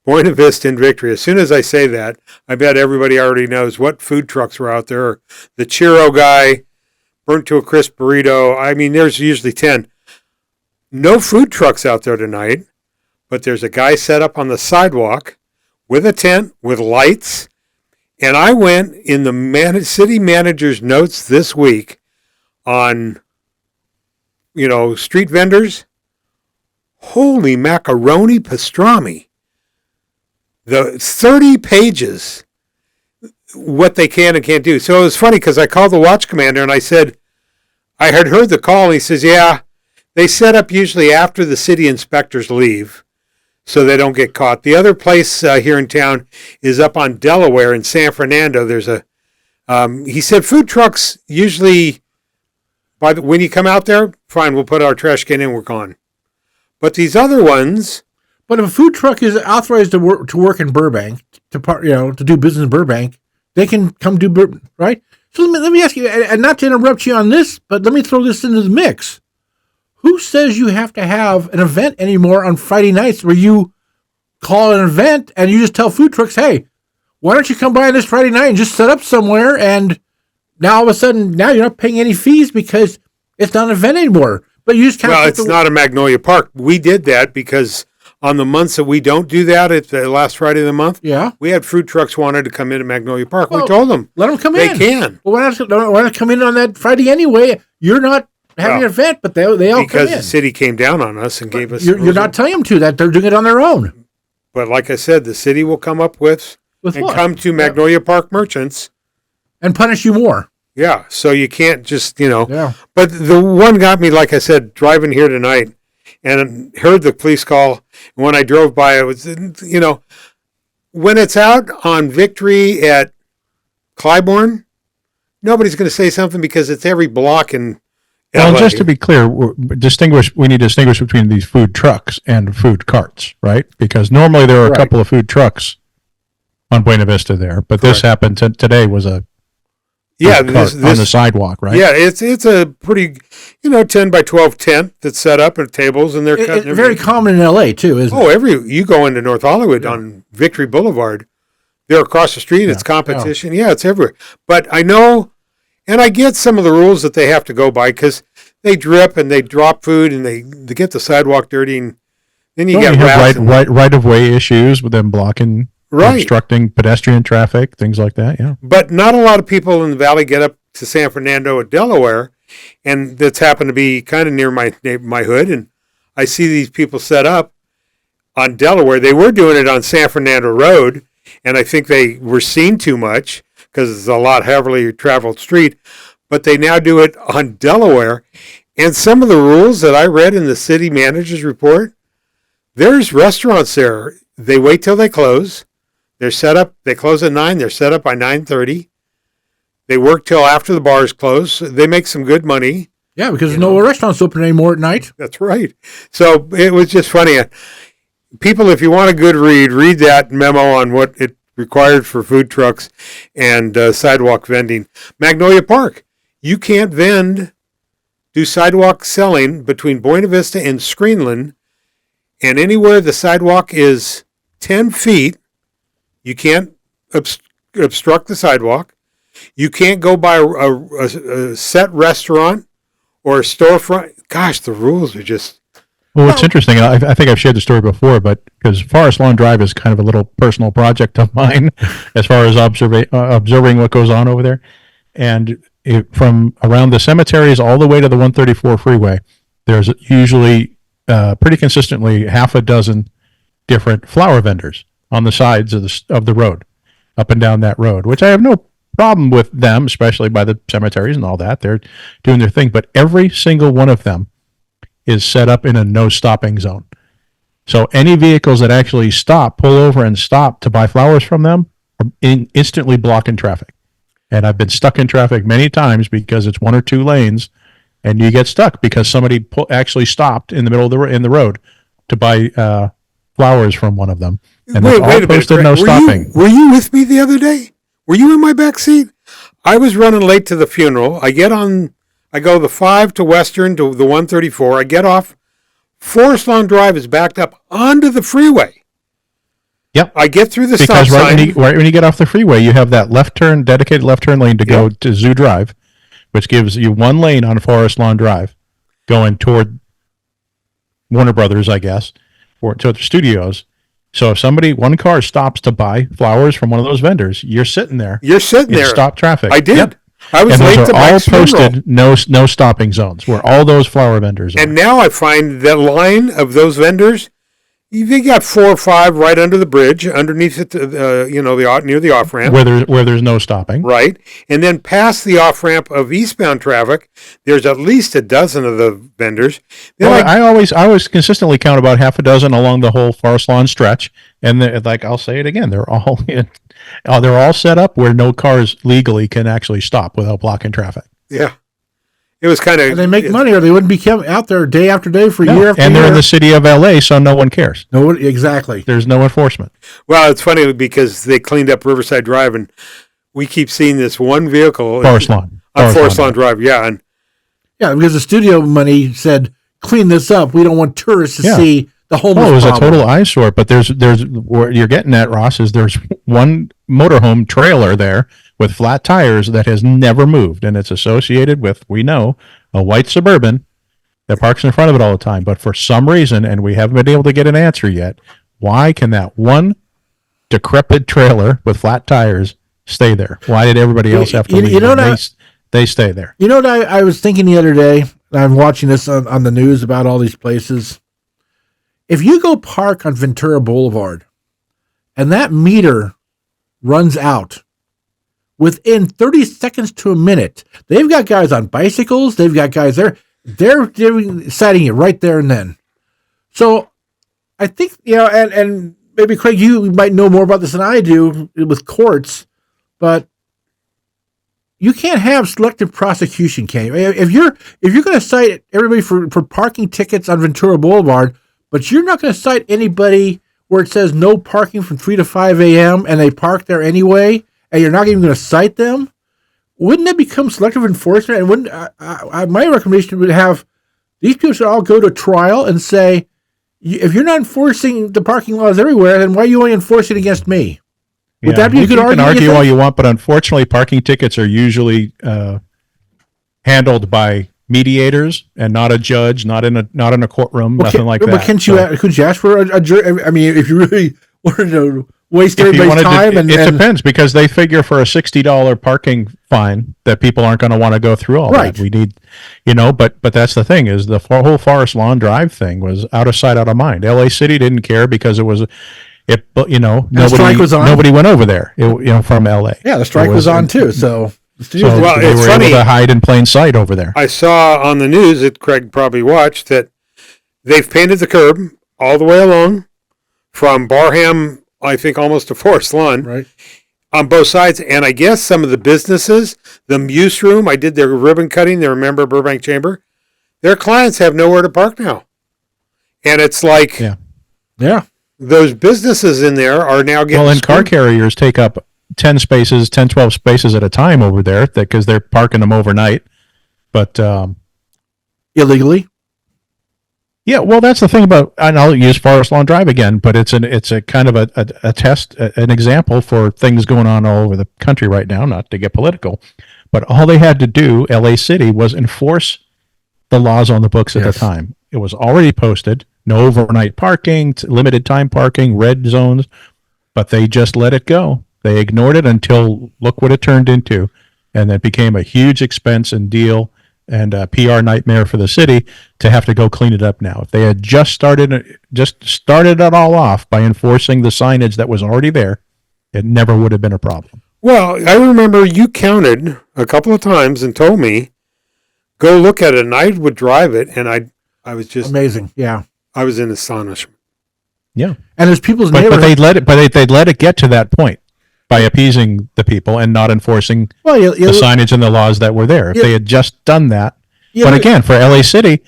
Buena Vista and Victory. As soon as I say that, I bet everybody already knows what food trucks were out there. The churro guy, burnt to a crisp burrito. I mean, there's usually 10. No food trucks out there tonight, but there's a guy set up on the sidewalk with a tent, with lights. And I went in the city manager's notes this week on, street vendors. Holy macaroni pastrami. The 30 pages, what they can and can't do. So it was funny because I called the watch commander and I said, I had heard the call, and he says, yeah, they set up usually after the city inspectors leave so they don't get caught. The other place here in town is up on Delaware in San Fernando. There's he said food trucks usually, when you come out there, fine, we'll put our trash can in, we're gone. But these other ones. But if a food truck is authorized to work in Burbank, to do business in Burbank, they can come do right. So let me ask you, and not to interrupt you on this, but let me throw this into the mix. Who says you have to have an event anymore on Friday nights where you call an event and you just tell food trucks, hey, why don't you come by on this Friday night and just set up somewhere, and now all of a sudden now you're not paying any fees because it's not an event anymore. But you just can't. Well, it's not a Magnolia Park. We did that because on the months that we don't do that, it's the last Friday of the month. Yeah, we had food trucks wanted to come into Magnolia Park. Well, we told them, let them come in. They can. Well, why not come in on that Friday anyway? You're not having an event, but they all come in. Because the city came down on us and gave us. You're not telling them to that. They're doing it on their own. But like I said, the city will come up with and what? Come to Magnolia Park merchants and punish you more. Yeah, so you can't just, Yeah. But the one got me, like I said, driving here tonight and heard the police call. And when I drove by, it was, when it's out on Victory at Clybourne, nobody's going to say something because it's every block in LA. Well, just to be clear, we need to distinguish between these food trucks and food carts, right? Because normally there are a couple of food trucks on Buena Vista there, but this happened today was a this on the sidewalk, right? Yeah, it's a pretty, 10 by 12 tent that's set up at tables, and they're cutting. It's very common in LA too, isn't it? You go into North Hollywood on Victory Boulevard, they're across the street. It's competition. Yeah, it's everywhere. But I know, and I get some of the rules that they have to go by because they drip and they drop food and they get the sidewalk dirty, and then you get right of way issues with them blocking. Obstructing pedestrian traffic, things like that, yeah. But not a lot of people in the valley get up to San Fernando at Delaware, and that's happened to be kind of near my hood, and I see these people set up on Delaware. They were doing it on San Fernando Road, and I think they were seen too much because it's a lot heavily traveled street, but they now do it on Delaware. And some of the rules that I read in the city manager's report, there's restaurants there. They wait till they close. They're set up. They close at 9. They're set up by 9:30. They work till after the bars close. They make some good money. Yeah, because there's no restaurants open anymore at night. That's right. So it was just funny. People, if you want a good read that memo on what it required for food trucks and sidewalk vending. Magnolia Park, you can't do sidewalk selling between Buena Vista and Screenland, and anywhere the sidewalk is 10 feet, you can't obstruct the sidewalk. You can't go by a set restaurant or a storefront. Gosh, the rules are just... Well, it's interesting. I think I've shared the story before, but because Forest Lawn Drive is kind of a little personal project of mine as far as observing what goes on over there. And from around the cemeteries all the way to the 134 freeway, there's usually pretty consistently half a dozen different flower vendors on the sides of the road, up and down that road, which I have no problem with them, especially by the cemeteries and all that. They're doing their thing, but every single one of them is set up in a no stopping zone. So any vehicles that actually pull over and stop to buy flowers from them are instantly blocking traffic. And I've been stuck in traffic many times because it's one or two lanes and you get stuck because somebody actually stopped in the middle of the road to buy flowers from one of them. And wait a minute. No stopping. Were you with me the other day? Were you in my back seat? I was running late to the funeral. I go the 5 to Western to the 134. I get off. Forest Lawn Drive is backed up onto the freeway. Yep. I get through the stop Because sign. right when you get off the freeway, you have that dedicated left turn lane to go to Zoo Drive, which gives you one lane on Forest Lawn Drive going toward Warner Brothers, I guess, or to the studios. So if one car stops to buy flowers from one of those vendors, you're sitting there. You're sitting there. Stop traffic. I did. Yep. I was and late those to are all Mike's funeral. posted no stopping zones where all those flower vendors are. And now I find that line of those vendors, they got 4 or 5 right under the bridge, underneath it, near the off ramp. Where there's no stopping. Right. And then past the off ramp of eastbound traffic, there's at least a dozen of the vendors. I always consistently count about half a dozen along the whole Forest Lawn stretch. And I'll say it again, they're all set up where no cars legally can actually stop without blocking traffic. Yeah. It was kind of. And they make money, or they wouldn't be out there day after day for year after year. And they're in the city of LA, so no one cares. No, exactly. There's no enforcement. Well, it's funny because they cleaned up Riverside Drive, and we keep seeing this one vehicle. Forest Lawn. On Forest Lawn Drive, yeah. Because the studio money said, clean this up. We don't want tourists to see the homeless. Oh, it was problem. a total eyesore. But there's where you're getting at, Ross, is there's one motorhome trailer there with flat tires that has never moved, and it's associated with, we know, a white Suburban that parks in front of it all the time. But for some reason, and we haven't been able to get an answer yet, why can that one decrepit trailer with flat tires stay there? Why did everybody else have to leave? They stay there. You know what I was thinking the other day? I'm watching this on the news about all these places. If you go park on Ventura Boulevard and that meter runs out within 30 seconds to a minute, they've got guys on bicycles. They've got guys there. They're citing it right there and then. So I think, and maybe Craig, you might know more about this than I do with courts, but you can't have selective prosecution, can you? If you're going to cite everybody for parking tickets on Ventura Boulevard, but you're not going to cite anybody where it says no parking from 3 to 5 a.m. and they park there anyway, and you're not even going to cite them, wouldn't it become selective enforcement? And wouldn't my recommendation would have these people should all go to trial and say, if you're not enforcing the parking laws everywhere, then why are you only enforcing against me? Would that be a good argument? You can argue all you want, but unfortunately, parking tickets are usually handled by mediators and not a judge, not in a courtroom, nothing like that. But couldn't you ask for a jury? I mean, if you really wanted to waste everybody's time, it depends, because they figure for a $60 parking fine that people aren't going to want to go through all that. We need, but that's the thing, is the whole Forest Lawn Drive thing was out of sight, out of mind. LA City didn't care because nobody went over there, from LA. Yeah, the strike was on too. So they were able to hide in plain sight over there. I saw on the news that Craig probably watched that they've painted the curb all the way along from Barham, I think, almost to Forest Lawn, right, on both sides. And I guess some of the businesses, the Muse Room, I did their ribbon cutting, the Remember Burbank Chamber, their clients have nowhere to park now. And it's like, yeah, those businesses in there are now getting. Well, and car carriers take up 10, 12 spaces at a time over there because they're parking them overnight. But illegally? Yeah, well, that's the thing about, and I'll use Forest Lawn Drive again, but it's a kind of a test, an example for things going on all over the country right now, not to get political. But all they had to do, LA City, was enforce the laws on the books at the time. It was already posted, no overnight parking, limited time parking, red zones, but they just let it go. They ignored it until look what it turned into, and it became a huge expense and deal and a PR nightmare for the city to have to go clean it up now. If they had just started it all off by enforcing the signage that was already there, it never would have been a problem. Well, I remember you counted a couple of times and told me, go look at it, and I would drive it, and I was just amazing. Yeah, I was in astonishment. Yeah, and there's people's neighborhood. But they'd let it get to that point by appeasing the people and not enforcing the signage and the laws that were there. If they had just done that, but again, for LA City,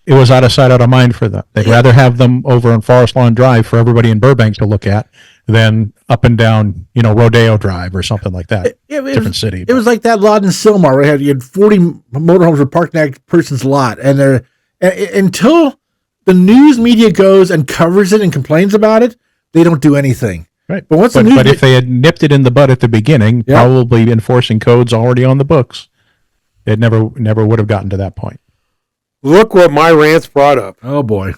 it was out of sight, out of mind for them. They'd rather have them over on Forest Lawn Drive for everybody in Burbank to look at than up and down, Rodeo Drive or something like that. Different city. It was like that lot in Sylmar where you had 40 motorhomes were parked in that person's lot, and until the news media goes and covers it and complains about it, they don't do anything. Right. But once but if they had nipped it in the bud at the beginning, probably enforcing codes already on the books, it never would have gotten to that point. Look what my rant's brought up. Oh boy.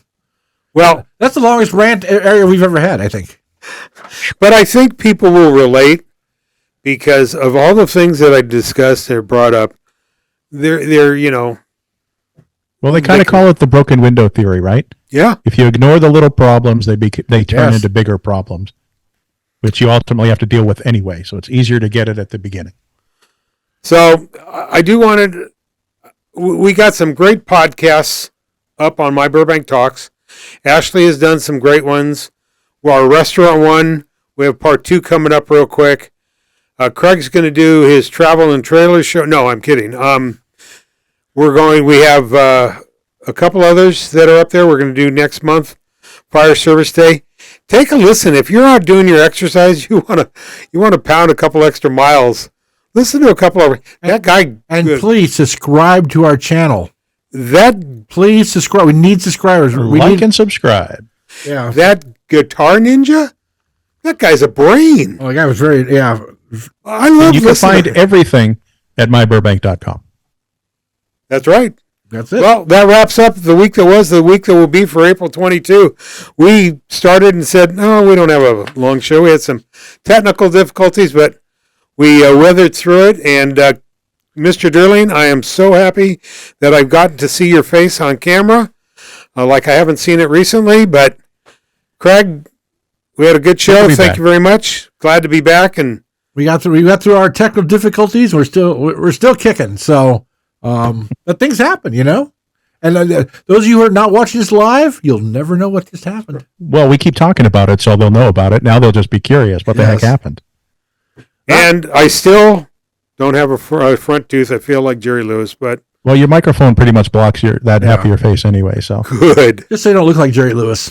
Well, that's the longest rant area we've ever had, I think. But I think people will relate because of all the things that I discussed and brought up. They're Well, they kind of call it the broken window theory, right? Yeah. If you ignore the little problems, they turn into bigger problems, which you ultimately have to deal with anyway. So it's easier to get it at the beginning. So I do want to. We got some great podcasts up on My Burbank Talks. Ashley has done some great ones. Well, our restaurant one, we have part 2 coming up real quick. Craig's going to do his travel and trailer show. No, I'm kidding. We have a couple others that are up there. We're going to do next month, Fire Service Day. Take a listen. If you're out doing your exercise, you want to pound a couple extra miles. Listen to a couple of that guy. And please subscribe to our channel. Please subscribe. We need subscribers. And subscribe. Yeah. That guitar ninja. That guy's a brain. Oh, the guy was very I love. And you can find everything at myburbank.com. That's right. That's it. Well, that wraps up the week that was, the week that will be for April 22. We started and said, no, we don't have a long show. We had some technical difficulties, but we weathered through it. And Mr. Durling, I am so happy that I've gotten to see your face on camera, like I haven't seen it recently. But Craig, we had a good show. Thank you very much. Glad to be back. And we got through our technical difficulties. We're still kicking. So. But things happen, and those of you who are not watching this live, you'll never know what just happened. Well, we keep talking about it, so they'll know about it. Now they'll just be curious what the heck happened. And I still don't have a front tooth. I feel like Jerry Lewis, but well, your microphone pretty much blocks that half of your face anyway. So good. Just so you don't look like Jerry Lewis.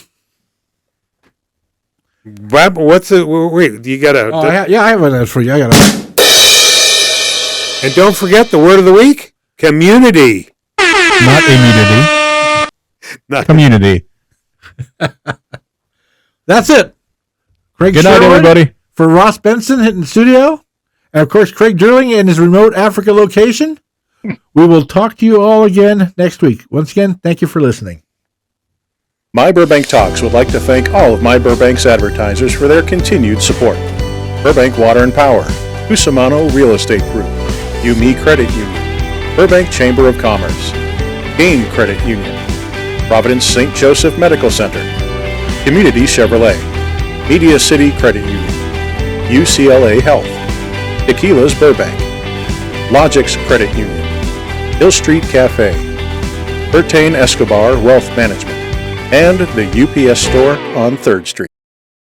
What's it? Wait, you gotta? I have one for you. I gotta. And don't forget the word of the week. Community. Not immunity. Not community. That's it. Craig Good night, everybody. For Ross Benson hitting the studio. And, of course, Craig Durling in his remote Africa location. We will talk to you all again next week. Once again, thank you for listening. My Burbank Talks would like to thank all of My Burbank's advertisers for their continued support. Burbank Water and Power, Cusimano Real Estate Group, UME Credit Union, Burbank Chamber of Commerce, Gain Credit Union, Providence St. Joseph Medical Center, Community Chevrolet, Media City Credit Union, UCLA Health, Tequila's Burbank, Logix Credit Union, Hill Street Cafe, Bertain Escobar Wealth Management, and the UPS Store on 3rd Street.